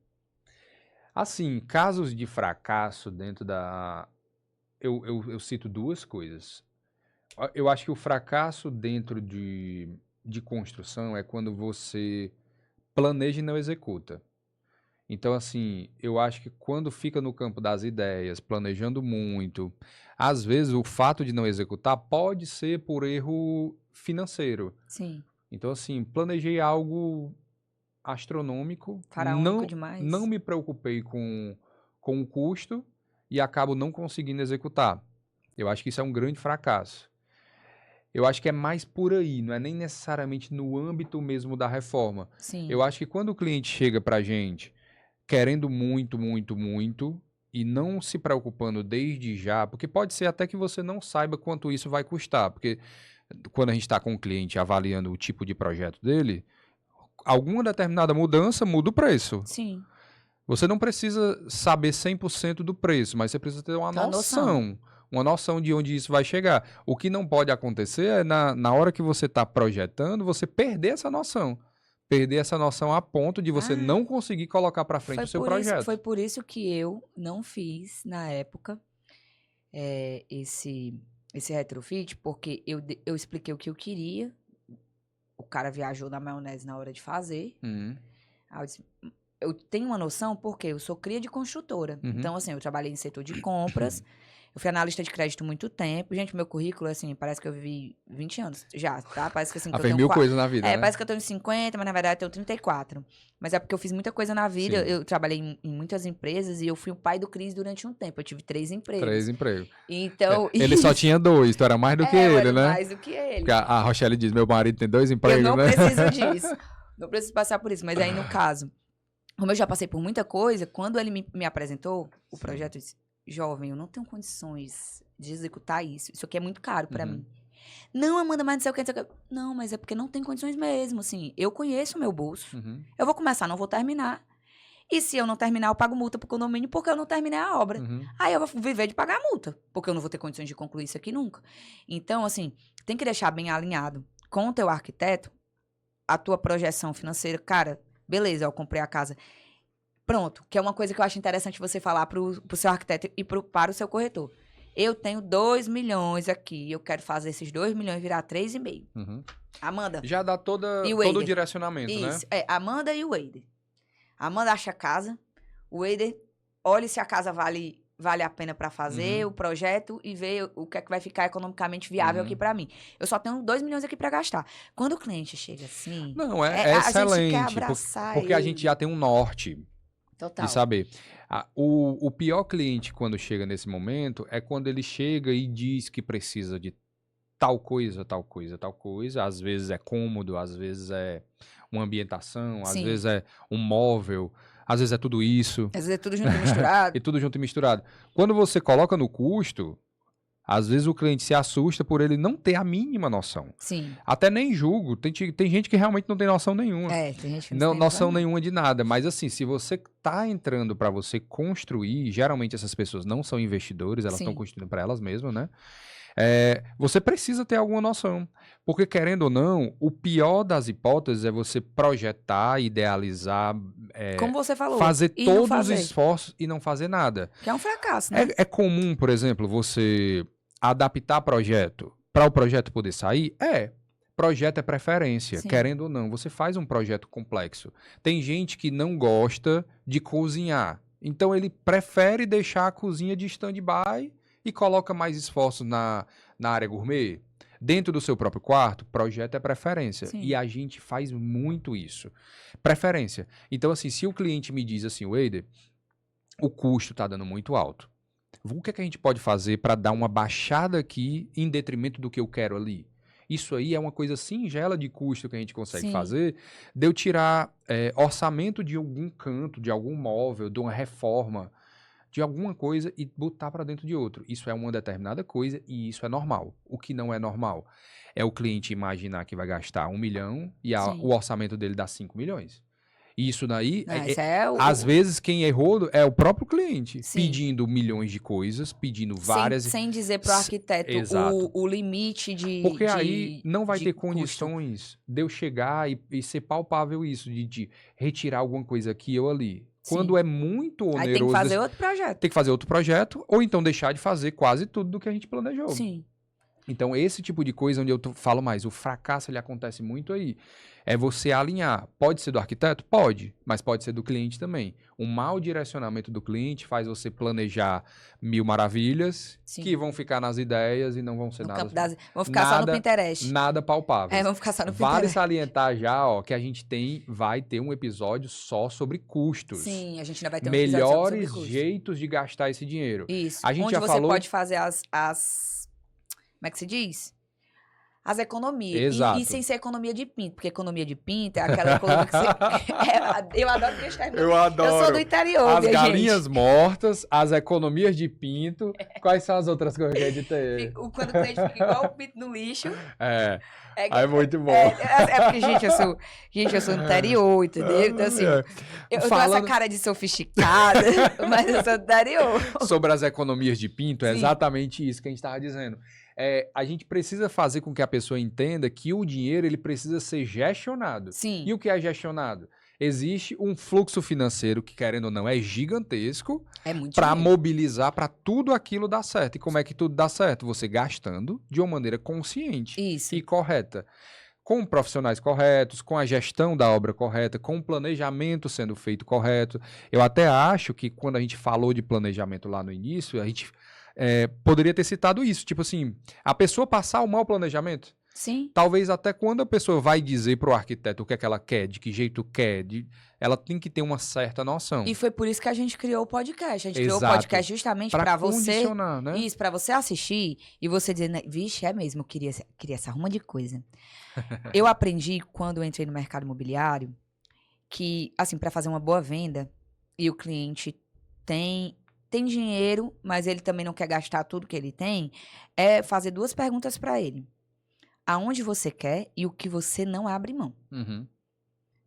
assim, casos de fracasso dentro da... Eu cito duas coisas. Eu acho que o fracasso dentro de construção é quando você planeja e não executa. Então, assim, eu acho que quando fica no campo das ideias, planejando muito, às vezes o fato de não executar pode ser por erro financeiro. Sim. Então, assim, planejei algo astronômico, Faraônico demais. não me preocupei com o custo e acabo não conseguindo executar. Eu acho que isso é um grande fracasso. Eu acho que é mais por aí, não é nem necessariamente no âmbito mesmo da reforma. Sim. Eu acho que quando o cliente chega pra gente querendo muito, muito, muito e não se preocupando desde já, porque pode ser até que você não saiba quanto isso vai custar, porque quando a gente está com o cliente avaliando o tipo de projeto dele, alguma determinada mudança muda o preço. Sim. Você não precisa saber 100% do preço, mas você precisa ter uma noção. Uma noção de onde isso vai chegar. O que não pode acontecer é na hora que você está projetando, você perder essa noção. Perder essa noção a ponto de você não conseguir colocar para frente o seu projeto. Foi por isso que eu não fiz, na época, esse retrofit, porque eu expliquei o que eu queria. O cara viajou na maionese na hora de fazer. Aí eu disse, eu tenho uma noção porque eu sou cria de construtora. Então, assim, eu trabalhei em setor de compras. Eu fui analista de crédito muito tempo. Gente, meu currículo, assim, parece que eu vivi 20 anos já, tá? Parece que assim, que eu fez tenho 1000 coisas na vida, né? Parece que eu tenho 50, mas na verdade eu tenho 34. Mas é porque eu fiz muita coisa na vida. Sim. Eu trabalhei em muitas empresas e eu fui o pai do Cris durante um tempo. Eu tive 3 empregos. 3 empregos. Então... Ele só tinha 2, tu era mais do que ele, né? mais do que ele. Porque a Rochelle diz, meu marido tem 2 empregos, Eu não né? preciso disso. Não preciso passar por isso. Mas aí, no caso, como eu já passei por muita coisa, quando ele me apresentou o projeto, eu disse, jovem, eu não tenho condições de executar isso. Isso aqui é muito caro pra mim. Não, Amanda, mas não sei o que, não sei o que. Não, mas é porque não tem condições mesmo, assim. Eu conheço o meu bolso. Eu vou começar, não vou terminar. E se eu não terminar, eu pago multa pro condomínio porque eu não terminei a obra. Aí eu vou viver de pagar multa, porque eu não vou ter condições de concluir isso aqui nunca. Então, assim, tem que deixar bem alinhado com o teu arquiteto a tua projeção financeira. Cara, beleza, eu comprei a casa. Pronto, que é uma coisa que eu acho interessante você falar pro seu arquiteto e para o seu corretor. Eu tenho 2 milhões aqui, eu quero fazer esses 2 milhões virar 3,5. Amanda. Já dá todo o direcionamento, isso, né? Amanda e o Wader. Amanda acha a casa, o Wader olha se a casa vale vale a pena para fazer o projeto e ver o que é que vai ficar economicamente viável aqui para mim. Eu só tenho 2 milhões aqui para gastar. Quando o cliente chega assim... Não, é a gente quer excelente, abraçar porque a ele. gente já tem um norte Total. de saber. O pior cliente quando chega nesse momento é quando ele chega e diz que precisa de tal coisa, tal coisa, tal coisa. Às vezes é cômodo, às vezes é uma ambientação, às Sim. vezes é um móvel, às vezes é tudo isso. Às vezes é tudo junto e misturado. E tudo junto e misturado. Quando você coloca no custo, às vezes o cliente se assusta por ele não ter a mínima noção. Sim. Até nem julgo. Tem gente que realmente não tem noção nenhuma. Tem gente que Não, tem noção nenhuma de nada. Mas assim, se você tá entrando para você construir, geralmente essas pessoas não são investidores, elas estão Sim. construindo para elas mesmas, né? Você precisa ter alguma noção. Porque, querendo ou não, o pior das hipóteses é você projetar, idealizar, Como você falou. fazer e não todos fazer. os esforços e não fazer nada. Que é um fracasso, né? É comum, por exemplo, você adaptar projeto para o projeto poder sair? Projeto é preferência, Sim. querendo ou não. Você faz um projeto complexo. Tem gente que não gosta de cozinhar. Então, ele prefere deixar a cozinha de stand-by e coloca mais esforço na área gourmet. Dentro do seu próprio quarto, projeto é preferência. Sim. E a gente faz muito isso. Preferência. Então, assim, se o cliente me diz assim, Wader, o custo está dando muito alto. O que é que a gente pode fazer para dar uma baixada aqui em detrimento do que eu quero ali? Isso aí é uma coisa singela de custo que a gente consegue Sim. fazer, de eu tirar orçamento de algum canto, de algum móvel, de uma reforma, de alguma coisa e botar para dentro de outro. Isso é uma determinada coisa e isso é normal. O que não é normal é o cliente imaginar que vai gastar 1 milhão e Sim. o orçamento dele dá 5 milhões. E isso daí, Não, isso é às vezes, quem errou é o próprio cliente, Sim. pedindo milhões de coisas, pedindo várias... Sem dizer pro arquiteto Exato. o limite de Porque aí não vai ter custo. condições de eu chegar e ser palpável isso, de retirar alguma coisa aqui ou ali. Sim. Quando é muito oneroso... Aí tem que fazer outro projeto. Tem que fazer outro projeto, ou então deixar de fazer quase tudo do que a gente planejou. Sim. Então, esse tipo de coisa onde eu falo mais, o fracasso ele acontece muito aí. É você alinhar. Pode ser do arquiteto? Pode, mas pode ser do cliente também. Um mau direcionamento do cliente faz você planejar 1000 maravilhas, Sim. que vão ficar nas ideias e não vão ser No nada... campo vão ficar só no Pinterest. Nada palpável. Vão ficar só no Vale Pinterest. salientar já, ó, que a gente vai ter um episódio só sobre custos. Sim, a gente ainda vai ter um episódio só sobre Melhores custos. jeitos de gastar esse dinheiro. Isso. A gente onde já você falou... pode fazer as... Como é que se diz? As economias. Exato. E sem ser economia de pinto, porque economia de pinto é aquela economia que você... eu adoro que termos. Eu adoro. Eu sou do interior, As minha galinhas gente. mortas, as economias de pinto. Quais são as outras coisas que a gente tem? Quando o cliente fica igual o pinto no lixo. É muito bom. Porque, gente, eu sou do interior, entendeu? Então, assim, eu tenho essa cara de sofisticada, mas eu sou do interior. Sobre as economias de pinto, é Sim. exatamente isso que a gente estava dizendo. A gente precisa fazer com que a pessoa entenda que o dinheiro ele precisa ser gestionado. Sim. E o que é gestionado? Existe um fluxo financeiro que, querendo ou não, é gigantesco É muito para dinheiro. mobilizar para tudo aquilo dar certo. E como é que tudo dá certo? Você gastando de uma maneira consciente Isso. e correta. Com profissionais corretos, com a gestão da obra correta, com o planejamento sendo feito correto. Eu até acho que quando a gente falou de planejamento lá no início, a gente poderia ter citado isso. Tipo assim, a pessoa passar o mau planejamento, Sim. talvez até quando a pessoa vai dizer para o arquiteto o que é que ela quer, de que jeito quer, ela tem que ter uma certa noção. E foi por isso que a gente criou o podcast. A gente criou o Exato. podcast justamente para você... condicionar, né? Isso, pra você assistir e você dizer, né, vixe, é mesmo, eu queria essa arruma de coisa. Eu aprendi quando eu entrei no mercado imobiliário que, assim, para fazer uma boa venda e o cliente tem dinheiro, mas ele também não quer gastar tudo que ele tem, é fazer 2 perguntas para ele. Aonde você quer e o que você não abre mão. Uhum.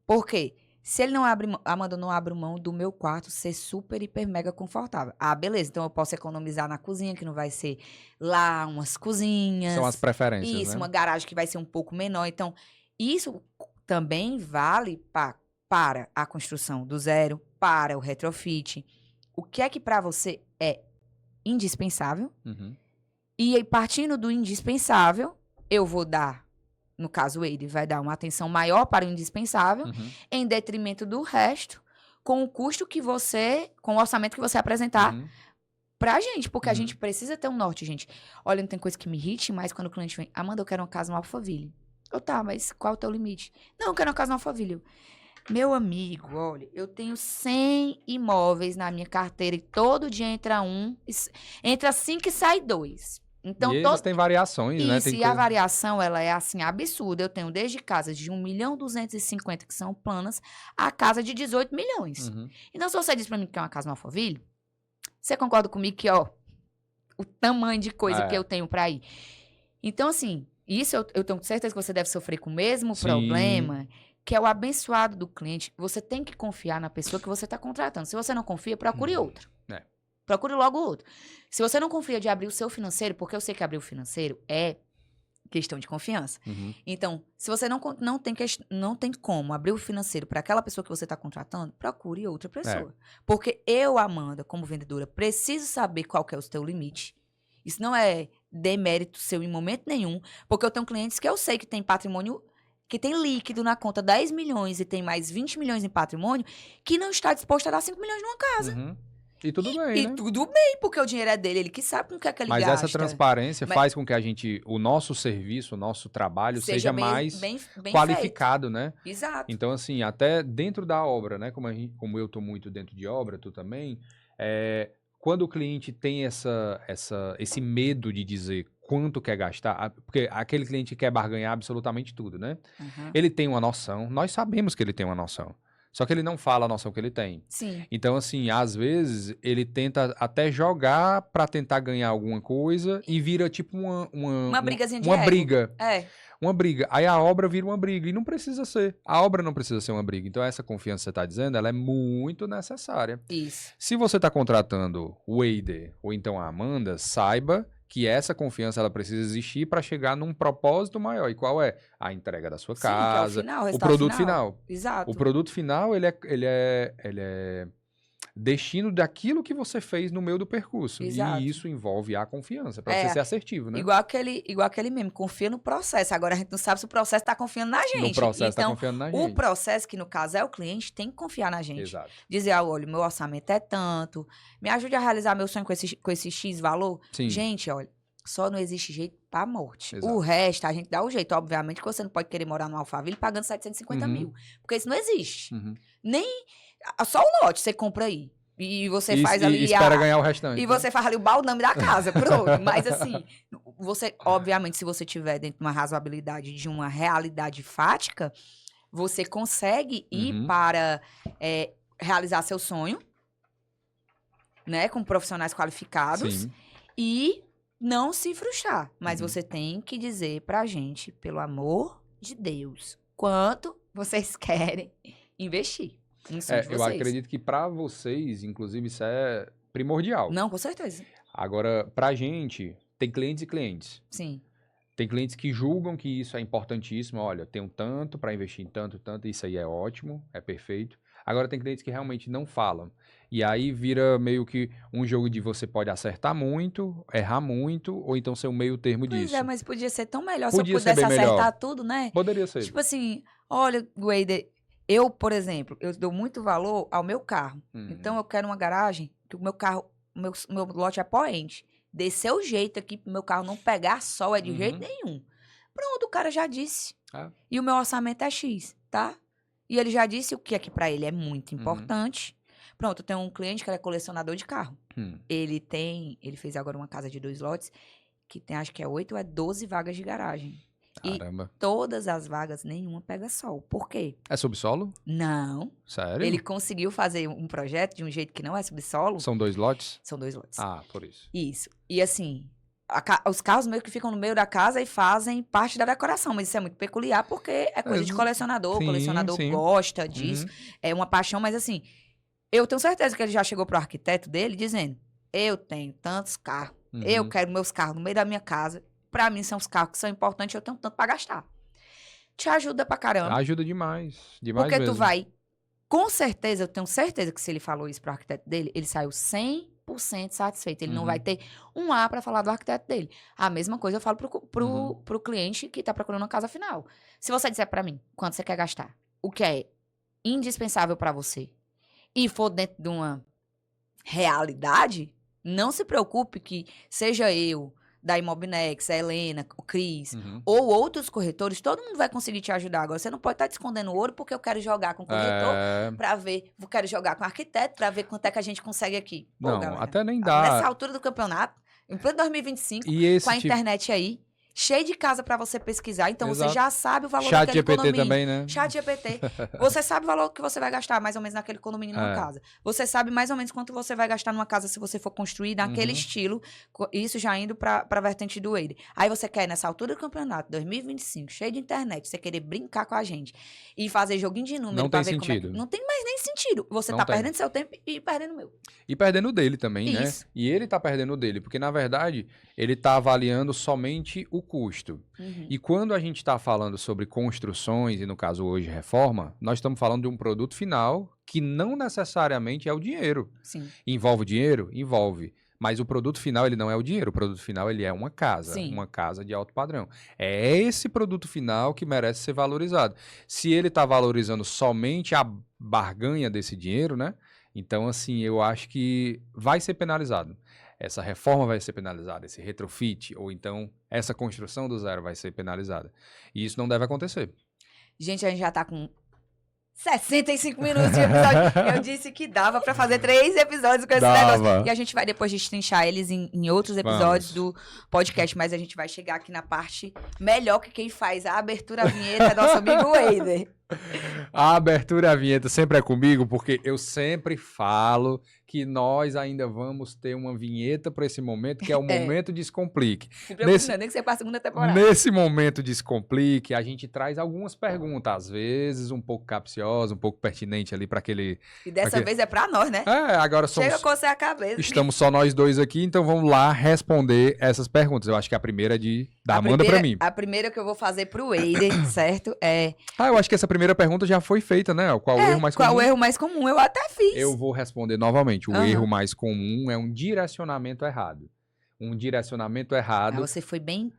Por quê? Se ele não abre mão, Amanda, eu não abro mão do meu quarto ser super, hiper, mega confortável. Ah, beleza, então eu posso economizar na cozinha, que não vai ser lá umas cozinhas. São as preferências, Isso, né? uma garagem que vai ser um pouco menor. Então, isso também vale para a construção do zero, para o retrofit. O que é que para você é indispensável? Uhum. E aí, partindo do indispensável, eu vou dar, no caso ele, vai dar uma atenção maior para o indispensável, Uhum. em detrimento do resto, com o custo que você, com o orçamento que você apresentar, Uhum. pra gente, porque a gente precisa ter um norte, gente. Olha, não tem coisa que me irrite mais quando o cliente vem, Amanda, eu quero uma casa no Alphaville. Tá, mas qual é o teu limite? Não, eu quero uma casa no Alphaville. Meu amigo, olha, eu tenho 100 imóveis na minha carteira e todo dia entra 5 e sai 2. Então, E eles têm variações, né? Isso, e a variação, ela é assim, absurda. Eu tenho desde casas de 1.250.000 que são planas, a casa de 18 milhões. Então, se você diz pra mim que é uma casa no Alphaville, você concorda comigo que, ó, o tamanho de coisa que eu tenho pra ir. Então, assim, isso eu tenho certeza que você deve sofrer com o mesmo problema, que é o abençoado do cliente. Você tem que confiar na pessoa que você está contratando. Se você não confia, procure outro. Procure logo outro. Se você não confia de abrir o seu financeiro, porque eu sei que abrir o financeiro é questão de confiança. Então, se você não tem como abrir o financeiro para aquela pessoa que você está contratando, procure outra pessoa. Porque eu, Amanda, como vendedora, preciso saber qual que é o seu limite. Isso não é demérito seu em momento nenhum, porque eu tenho clientes que eu sei que tem patrimônio, que tem líquido na conta 10 milhões e tem mais 20 milhões em patrimônio, que não está disposto a dar 5 milhões numa casa. E tudo bem, né? E tudo bem, porque o dinheiro é dele, ele que sabe com o que é que ele gasta. Mas essa transparência faz com que o nosso serviço, o nosso trabalho seja mais bem qualificado, feito. né? Exato. Então, assim, até dentro da obra, né? Como eu tô muito dentro de obra, tu também, quando o cliente tem esse medo de dizer quanto quer gastar, porque aquele cliente quer barganhar absolutamente tudo, né? Ele tem uma noção, nós sabemos que ele tem uma noção. Só que ele não fala a noção que ele tem. Sim. Então, assim, às vezes, ele tenta até jogar pra tentar ganhar alguma coisa e vira tipo uma brigazinha de uma ego. briga. Uma briga. Aí a obra vira uma briga. E não precisa ser. A obra não precisa ser uma briga. Então, essa confiança que você está dizendo, ela é muito necessária. Isso. Se você está contratando o Eider ou então a Amanda, saiba que essa confiança ela precisa existir para chegar num propósito maior. E qual é? A entrega da sua casa, que é o final, o produto final. Exato. O produto final, ele é destino daquilo que você fez no meio do percurso. Exato. E isso envolve a confiança, para você ser assertivo, né? Igual aquele mesmo, confia no processo. Agora a gente não sabe se o processo está confiando na gente. No processo então, confiando na gente. O processo, que no caso é o cliente, tem que confiar na gente. Exato. Dizer, olha, meu orçamento é tanto, me ajude a realizar meu sonho com esse X valor. Sim. Gente, olha, só não existe jeito pra morte. Exato. O resto, a gente dá o jeito. Obviamente que você não pode querer morar no Alphaville pagando 750 mil. Porque isso não existe. Nem... Só o lote você compra aí. E você faz ali... E espera ganhar o restante. E você faz ali o baldame da casa, pronto. Mas assim, você... Obviamente, se você tiver dentro de uma razoabilidade de uma realidade fática, você consegue ir para realizar seu sonho, né? Com profissionais qualificados. Sim. E não se frustrar. Mas você tem que dizer pra gente, pelo amor de Deus, quanto vocês querem investir. Eu acredito que para vocês, inclusive, isso é primordial. Não, com certeza. Agora, pra gente, tem clientes e clientes. Sim. Tem clientes que julgam que isso é importantíssimo. Olha, tenho tanto para investir em tanto, isso aí é ótimo, é perfeito. Agora, tem clientes que realmente não falam. E aí vira meio que um jogo de você pode acertar muito, errar muito, ou então ser um meio termo disso. Pois mas podia ser tão melhor Podia se eu pudesse acertar melhor. tudo, né? Poderia ser. Tipo assim, olha, Gueider, eu, por exemplo, eu dou muito valor ao meu carro. Então, eu quero uma garagem que o meu carro, meu lote é poente. Dê seu jeito aqui pro meu carro não pegar sol, de jeito nenhum. Pronto, o cara já disse. E o meu orçamento é X, tá? E ele já disse o que aqui pra ele é muito importante. Pronto, eu tenho um cliente que ele é colecionador de carro. Ele fez agora uma casa de 2 lotes, que tem, acho que é 8 ou 12 vagas de garagem. Caramba. E todas as vagas, nenhuma pega sol. Por quê? É subsolo? Não. Sério? Ele conseguiu fazer um projeto de um jeito que não é subsolo. São 2 lotes? São 2 lotes. Ah, por isso. Isso. E assim, os carros meio que ficam no meio da casa e fazem parte da decoração. Mas isso é muito peculiar porque é coisa de colecionador. O colecionador gosta disso. É uma paixão, mas assim, eu tenho certeza que ele já chegou pro arquiteto dele dizendo, eu tenho tantos carros, eu quero meus carros no meio da minha casa. Pra mim, são os carros que são importantes, eu tenho tanto pra gastar. Te ajuda pra caramba. Ajuda demais. Demais porque mesmo. tu vai, com certeza, eu tenho certeza que se ele falou isso pro arquiteto dele, ele saiu 100% satisfeito. Ele não vai ter um A pra falar do arquiteto dele. A mesma coisa eu falo pro cliente que tá procurando uma casa final. Se você disser pra mim quanto você quer gastar, o que é indispensável pra você, e for dentro de uma realidade, Não se preocupe que seja eu, da Imobinex, a Helena, o Cris, ou outros corretores, todo mundo vai conseguir te ajudar. Agora, você não pode estar te escondendo ouro porque eu quero jogar com o corretor pra ver, eu quero jogar com o arquiteto pra ver quanto é que a gente consegue aqui. Pô, Não, galera, até nem dá. nessa altura do campeonato, em pleno 2025, com a internet aí, cheio de casa pra você pesquisar, então você já sabe o valor daquele condomínio. Chat GPT também, né? Chat GPT. Você sabe o valor que você vai gastar mais ou menos naquele condomínio numa casa. Você sabe mais ou menos quanto você vai gastar numa casa se você for construir naquele estilo, isso já indo pra vertente do Wade. Aí você quer, nessa altura do campeonato, 2025, cheio de internet, você querer brincar com a gente e fazer joguinho de número não pra tem ver sentido. como é que... Não tem mais nem sentido. Você tá perdendo seu tempo e perdendo o meu. E perdendo o dele também, Isso. né? E ele tá perdendo o dele, porque na verdade ele tá avaliando somente o custo. E quando a gente está falando sobre construções, e no caso hoje reforma, nós estamos falando de um produto final que não necessariamente é o dinheiro. Sim. Envolve o dinheiro? Envolve. Mas o produto final, ele não é o dinheiro. O produto final, ele é uma casa. Sim. Uma casa de alto padrão. É esse produto final que merece ser valorizado. Se ele está valorizando somente a barganha desse dinheiro, né? Então, assim, eu acho que vai ser penalizado. Essa reforma vai ser penalizada, esse retrofit, ou então essa construção do zero vai ser penalizada. E isso não deve acontecer. Gente, a gente já tá com 65 minutos de episódio. Eu disse que dava pra fazer 3 episódios com esse negócio. E a gente vai depois destrinchar eles em outros episódios do podcast, mas a gente vai chegar aqui na parte melhor que quem faz a abertura, a vinheta é nosso amigo Wader. A abertura, a vinheta sempre é comigo, porque eu sempre falo que nós ainda vamos ter uma vinheta para esse momento, que é o momento Descomplique. Nem que você para a segunda temporada. Nesse momento Descomplique, a gente traz algumas perguntas, às vezes um pouco capciosas, um pouco pertinente ali para aquele... E dessa vez é para nós, né? Agora somos... Chega a coçar a cabeça. Estamos só nós dois aqui, então vamos lá responder essas perguntas. Eu acho que a primeira é da Amanda para mim. A primeira que eu vou fazer pro Wader, certo? Eu acho que essa primeira pergunta já foi feita, né? Qual o erro mais comum? Qual o erro mais comum? Eu até fiz. Eu vou responder novamente. O erro mais comum é um direcionamento errado. Um direcionamento errado. Você foi bem...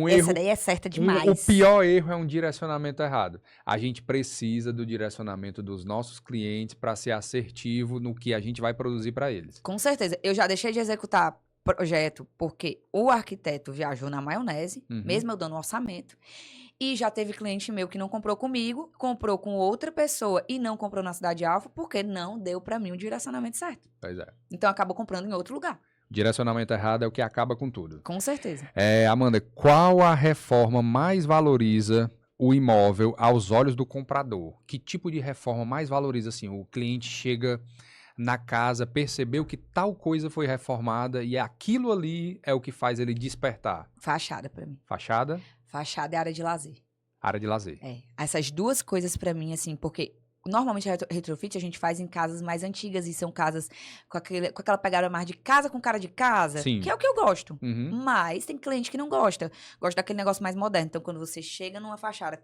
Essa daí é certa demais. O pior erro é um direcionamento errado. A gente precisa do direcionamento dos nossos clientes para ser assertivo no que a gente vai produzir para eles. Com certeza. Eu já deixei de executar projeto porque o arquiteto viajou na maionese, mesmo eu dando um orçamento. E já teve cliente meu que não comprou comigo, comprou com outra pessoa e não comprou na Cidade Alfa porque não deu para mim o direcionamento certo. Pois é. Então acabou comprando em outro lugar. Direcionamento errado é o que acaba com tudo. Com certeza. Amanda, qual a reforma mais valoriza o imóvel aos olhos do comprador? Que tipo de reforma mais valoriza, assim? O cliente chega na casa, percebeu que tal coisa foi reformada e aquilo ali é o que faz ele despertar. Fachada para mim. Fachada? Fachada é área de lazer. Área de lazer. Essas duas coisas para mim, assim, porque normalmente retrofit a gente faz em casas mais antigas e são casas com aquela pegada mais de casa com cara de casa, Sim. Que é o que eu gosto. Mas tem cliente que não gosta. Gosta daquele negócio mais moderno. Então, quando você chega numa fachada...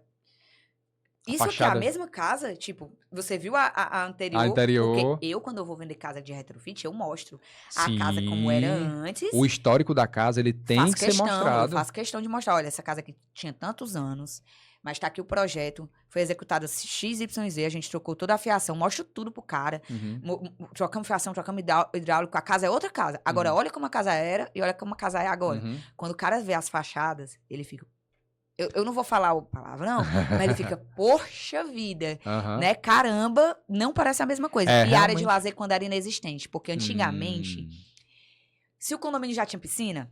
Isso aqui é a mesma casa? Tipo, você viu a anterior? A anterior. Porque eu, quando eu vou vender casa de retrofit, eu mostro Sim. a casa como era antes. O histórico da casa, ele tem que ser mostrado. Eu faço questão de mostrar. Olha, essa casa aqui tinha tantos anos, mas tá aqui o projeto, foi executado XYZ, a gente trocou toda a fiação, mostro tudo pro cara. Trocamos fiação, trocamos hidráulico, a casa é outra casa. Agora, olha como a casa era e olha como a casa é agora. Quando o cara vê as fachadas, ele fica... Eu não vou falar o palavrão, mas ele fica, poxa vida, né? Caramba, não parece a mesma coisa. E realmente... área de lazer quando era inexistente. Porque antigamente, se o condomínio já tinha piscina,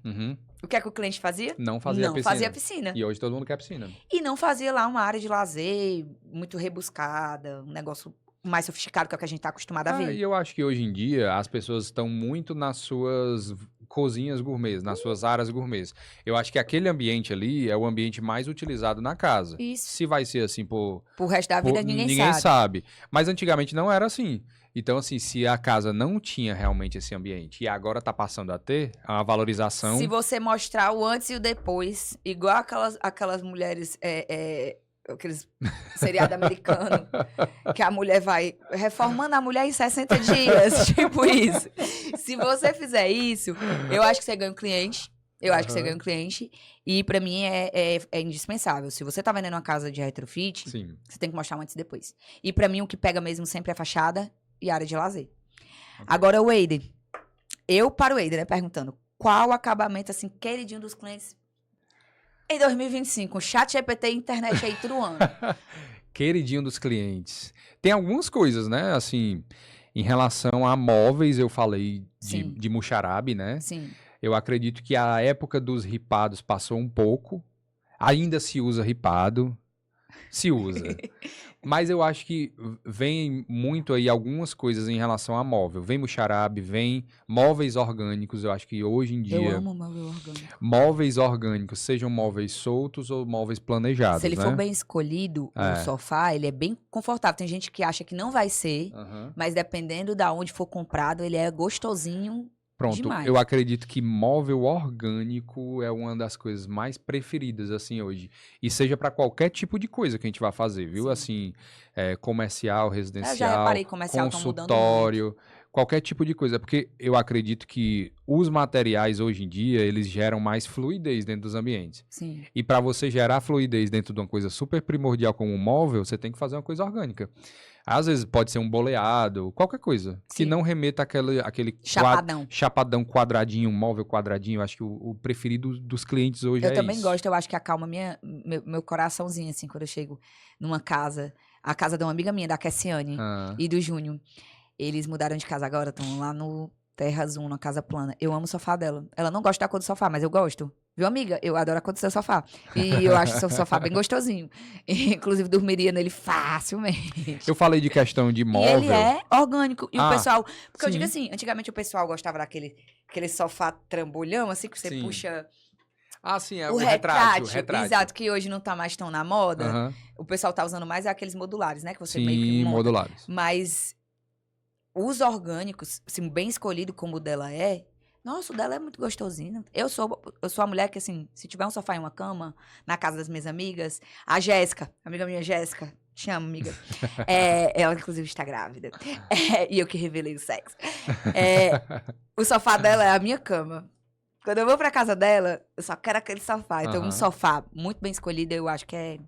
o que é que o cliente fazia? Não fazia piscina. E hoje todo mundo quer piscina. E não fazia lá uma área de lazer muito rebuscada, um negócio mais sofisticado que é o que a gente tá acostumado a ver. E eu acho que hoje em dia as pessoas estão muito nas suas cozinhas gourmets, nas suas áreas gourmets. Eu acho que aquele ambiente ali é o ambiente mais utilizado na casa. Isso. Se vai ser assim por resto da vida, ninguém sabe. Mas antigamente não era assim. Então, assim, se a casa não tinha realmente esse ambiente e agora tá passando a ter, é uma valorização... Se você mostrar o antes e o depois, igual aquelas mulheres... aqueles seriado americano, que a mulher vai reformando a mulher em 60 dias, tipo isso. Se você fizer isso, eu acho que você ganha um cliente. E pra mim é indispensável. Se você tá vendendo uma casa de retrofit, Sim. Você tem que mostrar um antes e depois. E pra mim o que pega mesmo sempre é a fachada e a área de lazer. Agora, Wader, Eu para o Eider, né, perguntando qual o acabamento, assim, queridinho dos clientes em 2025, com chat GPT e internet aí todo ano. Queridinho dos clientes. Tem algumas coisas, né? Assim, em relação a móveis, eu falei Sim. de Muxarabe, né? Sim. Eu acredito que a época dos ripados passou um pouco. Ainda se usa ripado. Se usa. Mas eu acho que vem muito aí algumas coisas em relação a móvel. Vem Muxarabe, vem móveis orgânicos. Eu acho que hoje em Eu dia, amo móvel orgânico. móveis orgânicos, sejam móveis soltos ou móveis Se planejados, ele for né? bem escolhido, o É. sofá, ele é bem confortável. Tem gente que acha que não vai ser, Aham. mas dependendo da onde for comprado, ele é gostosinho Pronto, demais. eu acredito que móvel orgânico é uma das coisas mais preferidas, assim, hoje. E seja para qualquer tipo de coisa que a gente vai fazer, viu? Sim. Assim, comercial, Eu já residencial, reparei que comercial estão mudando muito. consultório, qualquer tipo de coisa. Porque eu acredito que os materiais hoje em dia, eles geram mais fluidez dentro dos ambientes. Sim. E para você gerar fluidez dentro de uma coisa super primordial como um móvel, você tem que fazer uma coisa orgânica. Às vezes pode ser um boleado, qualquer coisa. Que Sim. não remeta àquele Chapadão. chapadão quadradinho, um móvel quadradinho. Acho que o preferido dos clientes hoje Eu é também isso. gosto, eu acho que acalma meu coraçãozinho, assim, quando eu chego numa casa. A casa de uma amiga minha, da Cassiane Ah, e do Júnior. Eles mudaram de casa agora, estão lá no Terra Zoom, na casa plana. Eu amo o sofá dela. Ela não gosta da cor do sofá, mas eu gosto. Viu, amiga? Eu adoro a cor do seu sofá. E eu acho o seu sofá bem gostosinho. E, inclusive, dormiria nele facilmente. eu falei de questão de E móvel. ele é orgânico. E o Ah, pessoal. Porque eu sim. digo assim, antigamente o pessoal gostava aquele sofá trambolhão, assim, que você Sim. puxa. Ah, sim, é O o retrátil, retrátil. exato, que hoje não tá mais tão na moda. Aham. O pessoal tá usando mais aqueles modulares, né? Que você meio que Sim, monta. modulares. Mas os orgânicos, assim, bem escolhido como o dela é, nossa, o dela é muito gostosinho. Eu sou a mulher que, assim, se tiver um sofá e uma cama na casa das minhas amigas, a Jéssica, amiga minha Jéssica, te amo, amiga. Ela, inclusive, está grávida. E eu que revelei o sexo. O sofá dela é a minha cama. Quando eu vou pra casa dela, eu só quero aquele sofá. Então, um Aham. sofá muito bem escolhido, eu acho que é.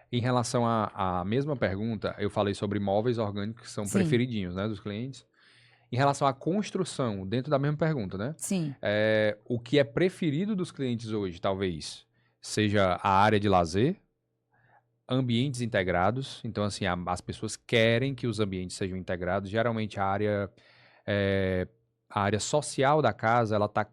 Em relação à mesma pergunta, eu falei sobre móveis orgânicos que são Sim. preferidinhos, né, dos clientes. Em relação à construção, dentro da mesma pergunta, né? Sim. O que é preferido dos clientes hoje, talvez, seja a área de lazer, ambientes integrados. Então, assim, as pessoas querem que os ambientes sejam integrados. Geralmente, a área social da casa, ela está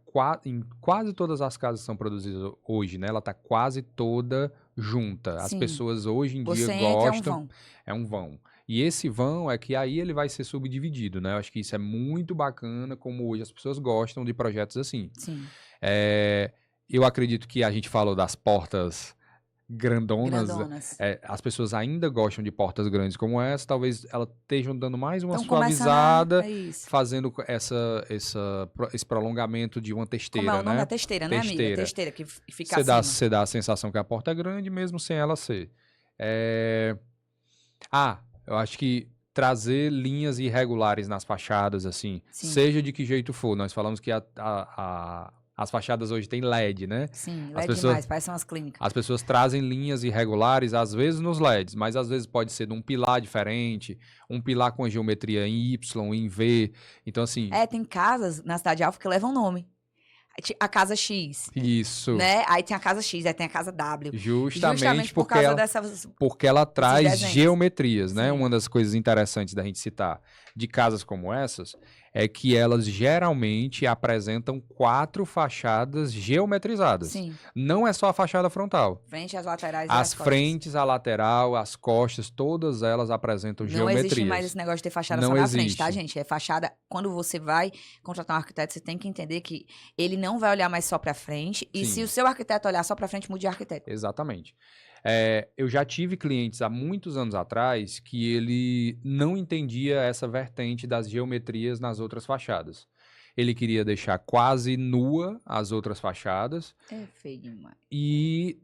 em quase todas as casas que são produzidas hoje, né? Ela está quase toda junta. As Sim. pessoas hoje em dia Você entra, é um gostam. vão. É um vão. E esse vão é que aí ele vai ser subdividido, né? Eu acho que isso é muito bacana, como hoje as pessoas gostam de projetos assim. Sim. Eu acredito que a gente falou das portas grandonas. Grandonas. As pessoas ainda gostam de portas grandes como essa. Talvez elas estejam dando mais uma Então, começando suavizada, é isso. fazendo esse prolongamento de uma Como é testeira, o nome? né? A testeira, né, amiga? Testeira. Testeira, que fica acima. Você dá a sensação que a porta é grande, mesmo sem ela ser. Eu acho que trazer linhas irregulares nas fachadas, assim, Sim. seja de que jeito for. Nós falamos que as fachadas hoje têm LED, né? Sim, As LED pessoas- demais, parece umas clínicas. As pessoas trazem linhas irregulares, às vezes nos LEDs, mas às vezes pode ser de um pilar diferente, um pilar com a geometria em Y, em V. Então, assim, Tem casas na Cidade Alfa que levam nome. A casa X, isso. né? Aí tem a casa X, aí tem a casa W. Justamente por porque causa ela, dessas. porque ela traz desenhos. geometrias, né? Sim. Uma das coisas interessantes da gente citar de casas como essas é que elas geralmente apresentam 4 fachadas geometrizadas. Sim. Não é só a fachada frontal. Frente, as laterais e As as costas. frentes, a lateral, as costas, todas elas apresentam Não geometrias. existe mais esse negócio de ter fachada Não só na frente, tá, existe. gente? É fachada. Quando você vai contratar um arquiteto, você tem que entender que ele não vai olhar mais só pra frente. E Sim. se o seu arquiteto olhar só pra frente, mude de arquiteto. Exatamente. Eu já tive clientes há muitos anos atrás que ele não entendia essa vertente das geometrias nas outras fachadas. Ele queria deixar quase nua as outras fachadas É feio demais. e,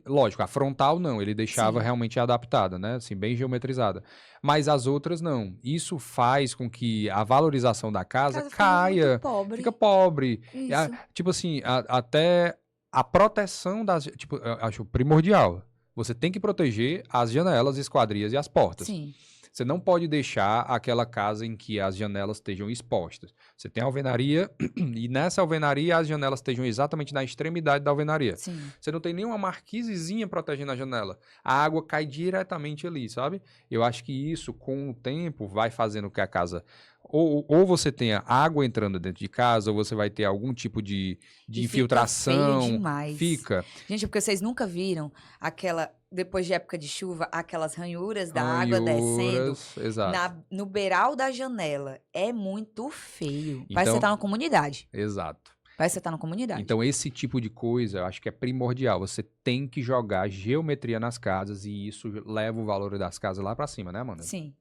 lógico, a frontal não, ele deixava Sim. realmente adaptada, né? Assim, bem geometrizada. Mas as outras não. Isso faz com que a valorização da casa Casa fica caia, muito pobre. fica pobre. Isso. Tipo assim, até a proteção das... Tipo, eu acho primordial. Você tem que proteger as janelas, esquadrias e as portas. Sim. Você não pode deixar aquela casa em que as janelas estejam expostas. Você tem a alvenaria e nessa alvenaria as janelas estejam exatamente na extremidade da alvenaria. Sim. Você não tem nenhuma marquisezinha protegendo a janela. A água cai diretamente ali, sabe? Eu acho que isso, com o tempo, vai fazendo que a casa... Ou você tenha água entrando dentro de casa, ou você vai ter algum tipo de E infiltração. Fica feio demais. Fica. Gente, porque vocês nunca viram aquela, depois de época de chuva, aquelas ranhuras da água descendo Exato. no beiral da janela. É muito feio. Parece que Então- você tá na comunidade. Exato. Parece que você tá na comunidade. Então, esse tipo de coisa, eu acho que é primordial. Você tem que jogar geometria nas casas e isso leva o valor das casas lá pra cima, né, Amanda? Sim.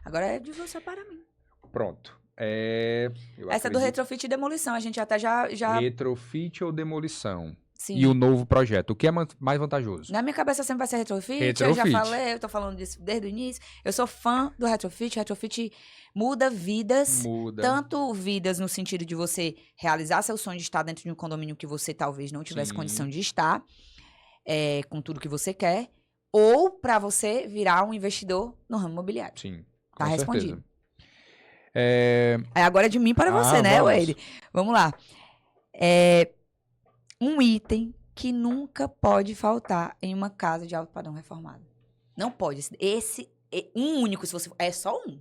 Agora é de você para mim. Pronto. Essa é do retrofit e demolição. A gente até já... Retrofit ou demolição? Sim. E o novo projeto, o que é mais vantajoso? Na minha cabeça sempre vai ser retrofit. Eu já Retrofit. falei, eu tô falando disso desde o início. Eu sou fã do retrofit. Retrofit muda vidas. Muda. Tanto vidas no sentido de você realizar seu sonho de estar dentro de um condomínio que você talvez não tivesse Sim. condição de estar, com tudo que você quer, ou para você virar um investidor no ramo imobiliário. Sim, com Tá certeza. respondido. Aí agora é de mim para você, né, vamos. Wade? Vamos lá. Um item que nunca pode faltar em uma casa de alto padrão reformado. Não pode. Esse é um único, se você for. É só um.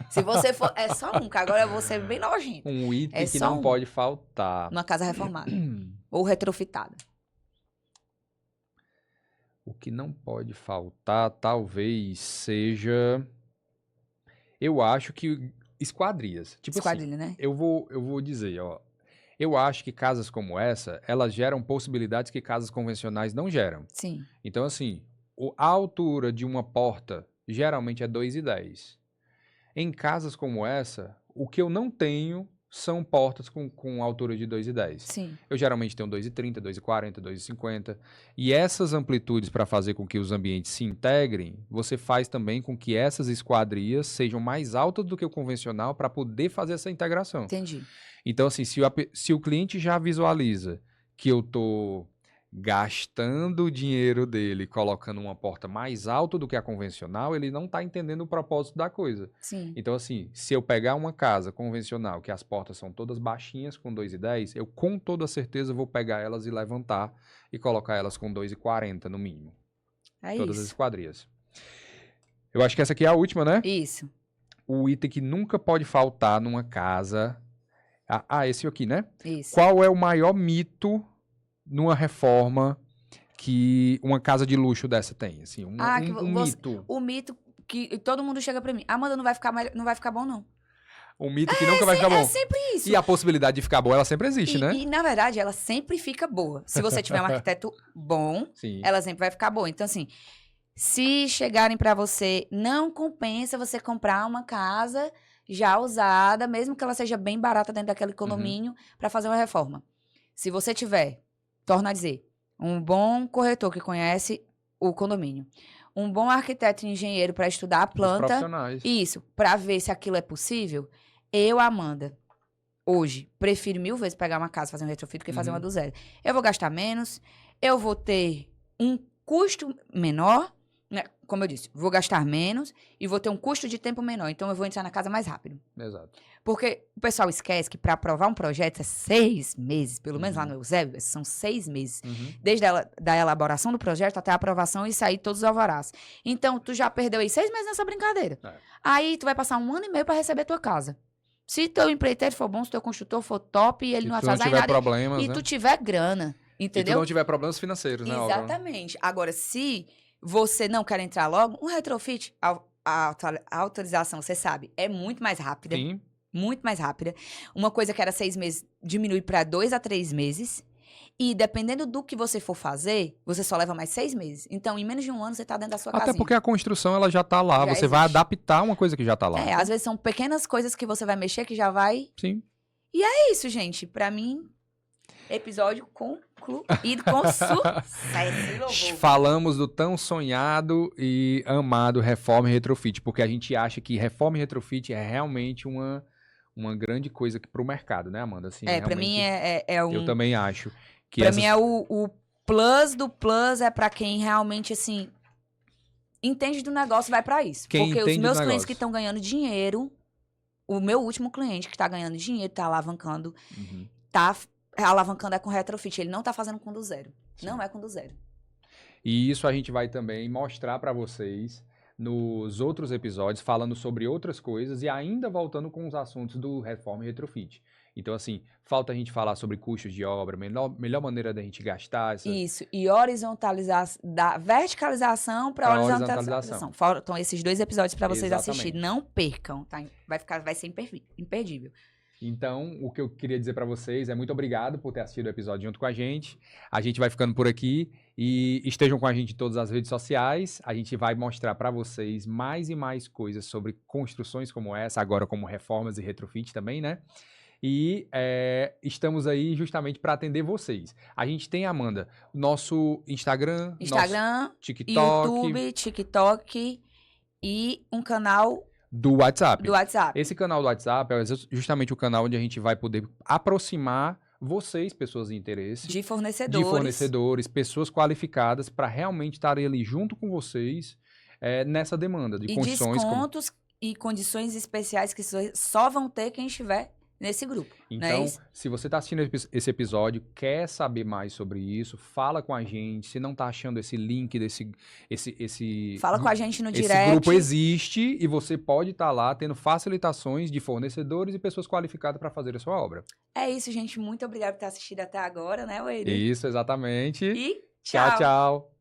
Se você for. É só um, que agora eu vou ser bem nojento. Um item É que só não um. pode faltar. Numa casa reformada. Ou retrofitada. O que não pode faltar, talvez, seja... Eu acho que esquadrias. Tipo assim, Esquadrilha, né? eu vou dizer, ó. Eu acho que casas como essa, elas geram possibilidades que casas convencionais não geram. Sim. Então, assim, a altura de uma porta geralmente é 2,10. Em casas como essa, o que eu não tenho são portas com altura de 2,10. Sim. Eu geralmente tenho 2,30, 2,40, 2,50. E essas amplitudes para fazer com que os ambientes se integrem, você faz também com que essas esquadrias sejam mais altas do que o convencional para poder fazer essa integração. Entendi. Então, assim, se o cliente já visualiza que eu estou gastando o dinheiro dele colocando uma porta mais alta do que a convencional, ele não está entendendo o propósito da coisa. Sim. Então, assim, se eu pegar uma casa convencional, que as portas são todas baixinhas, com 2,10, eu com toda certeza vou pegar elas e levantar e colocar elas com 2,40 no mínimo. É Todas as isso. esquadrias. Eu acho que essa aqui é a última, né? Isso. O item que nunca pode faltar numa casa... esse aqui, né? Isso. Qual é o maior mito numa reforma que uma casa de luxo dessa tem? Assim, mito. O mito que todo mundo chega pra mim. Amanda, não vai ficar bom, não. Um mito que nunca vai ficar bom. É sempre isso. E a possibilidade de ficar boa, ela sempre existe, né? E, na verdade, ela sempre fica boa. Se você tiver um arquiteto bom, Sim. ela sempre vai ficar boa. Então, assim, se chegarem pra você, não compensa você comprar uma casa já usada, mesmo que ela seja bem barata dentro daquele condomínio, pra fazer uma reforma. Se você tiver, torno a dizer, um bom corretor que conhece o condomínio, um bom arquiteto e engenheiro para estudar a Os planta, profissionais. isso, para ver se aquilo é possível, eu, Amanda, hoje, prefiro 1000 vezes pegar uma casa, fazer um retrofit, do que fazer uma do zero. Eu vou gastar menos, eu vou ter um custo menor, né? Como eu disse, vou gastar menos e vou ter um custo de tempo menor. Então, eu vou entrar na casa mais rápido. Exato. Porque o pessoal esquece que para aprovar um projeto é 6 meses, pelo menos lá no Eusébio, são 6 meses. Desde da elaboração do projeto até a aprovação e sair todos os alvarás. Então, tu já perdeu aí 6 meses nessa brincadeira. É. Aí, tu vai passar 1 ano e meio para receber tua casa. Se teu empreiteiro for bom, se teu construtor for top e ele Se não tu não atrasar em tiver nada, problemas, e né? tu tiver grana, E tu entendeu? não tiver problemas financeiros, né? Obra? Exatamente. Agora, se você não quer entrar logo, um retrofit, a autorização, você sabe, é muito mais rápida. Sim. Muito mais rápida. Uma coisa que era 6 meses diminui para 2 a 3 meses. E dependendo do que você for fazer, você só leva mais 6 meses. Então, em menos de 1 ano, você tá dentro da sua Até casinha. porque a construção, ela já tá lá. Já Você vai existe. adaptar uma coisa que já tá lá. Às vezes são pequenas coisas que você vai mexer que já vai... Sim. É isso, gente. Pra mim, episódio concluído com sucesso e louvor. Falamos do tão sonhado e amado reforma e retrofit, porque a gente acha que reforma e retrofit é realmente uma grande coisa para o mercado, né, Amanda? Assim, Pra mim é um... Eu também acho. Que Pra mim é o plus do plus, é pra quem realmente, assim, entende do negócio vai pra isso. Quem Porque os entende do meus clientes negócio. que estão ganhando dinheiro, o meu último cliente que tá ganhando dinheiro, tá alavancando, tá alavancando é com retrofit. Ele não tá fazendo com do zero. Sim. Não é com do zero. E isso a gente vai também mostrar para vocês nos outros episódios, falando sobre outras coisas e ainda voltando com os assuntos do Reforma e Retrofit. Então, assim, falta a gente falar sobre custos de obra, melhor maneira da gente gastar. Isso. E horizontalização, da verticalização para Pra horizontalização. horizontalização. Faltam esses 2 episódios para vocês Exatamente. assistirem. Não percam, tá? Vai ser imperdível. Então, o que eu queria dizer para vocês é muito obrigado por ter assistido o episódio junto com a gente. A gente vai ficando por aqui e estejam com a gente em todas as redes sociais. A gente vai mostrar para vocês mais e mais coisas sobre construções como essa, agora como reformas e retrofit também, né? E estamos aí justamente para atender vocês. A gente tem, Amanda, nosso Instagram, nosso TikTok, YouTube, TikTok e um canal do WhatsApp. do WhatsApp. Esse canal do WhatsApp é justamente o canal onde a gente vai poder aproximar vocês, pessoas de interesse, De de fornecedores. fornecedores, pessoas qualificadas para realmente estarem ali junto com vocês nessa demanda de E construções. descontos e condições especiais que só vão ter quem estiver nesse grupo. não é Então, isso? se você está assistindo esse episódio, quer saber mais sobre isso, fala com a gente. Se não está achando esse link esse Fala com a gente no esse direct. grupo existe e você pode estar lá tendo facilitações de fornecedores e pessoas qualificadas para fazer a sua obra. É isso, gente. Muito obrigada por ter assistido até agora, né, Wade? Isso, exatamente. E Tchau, tchau.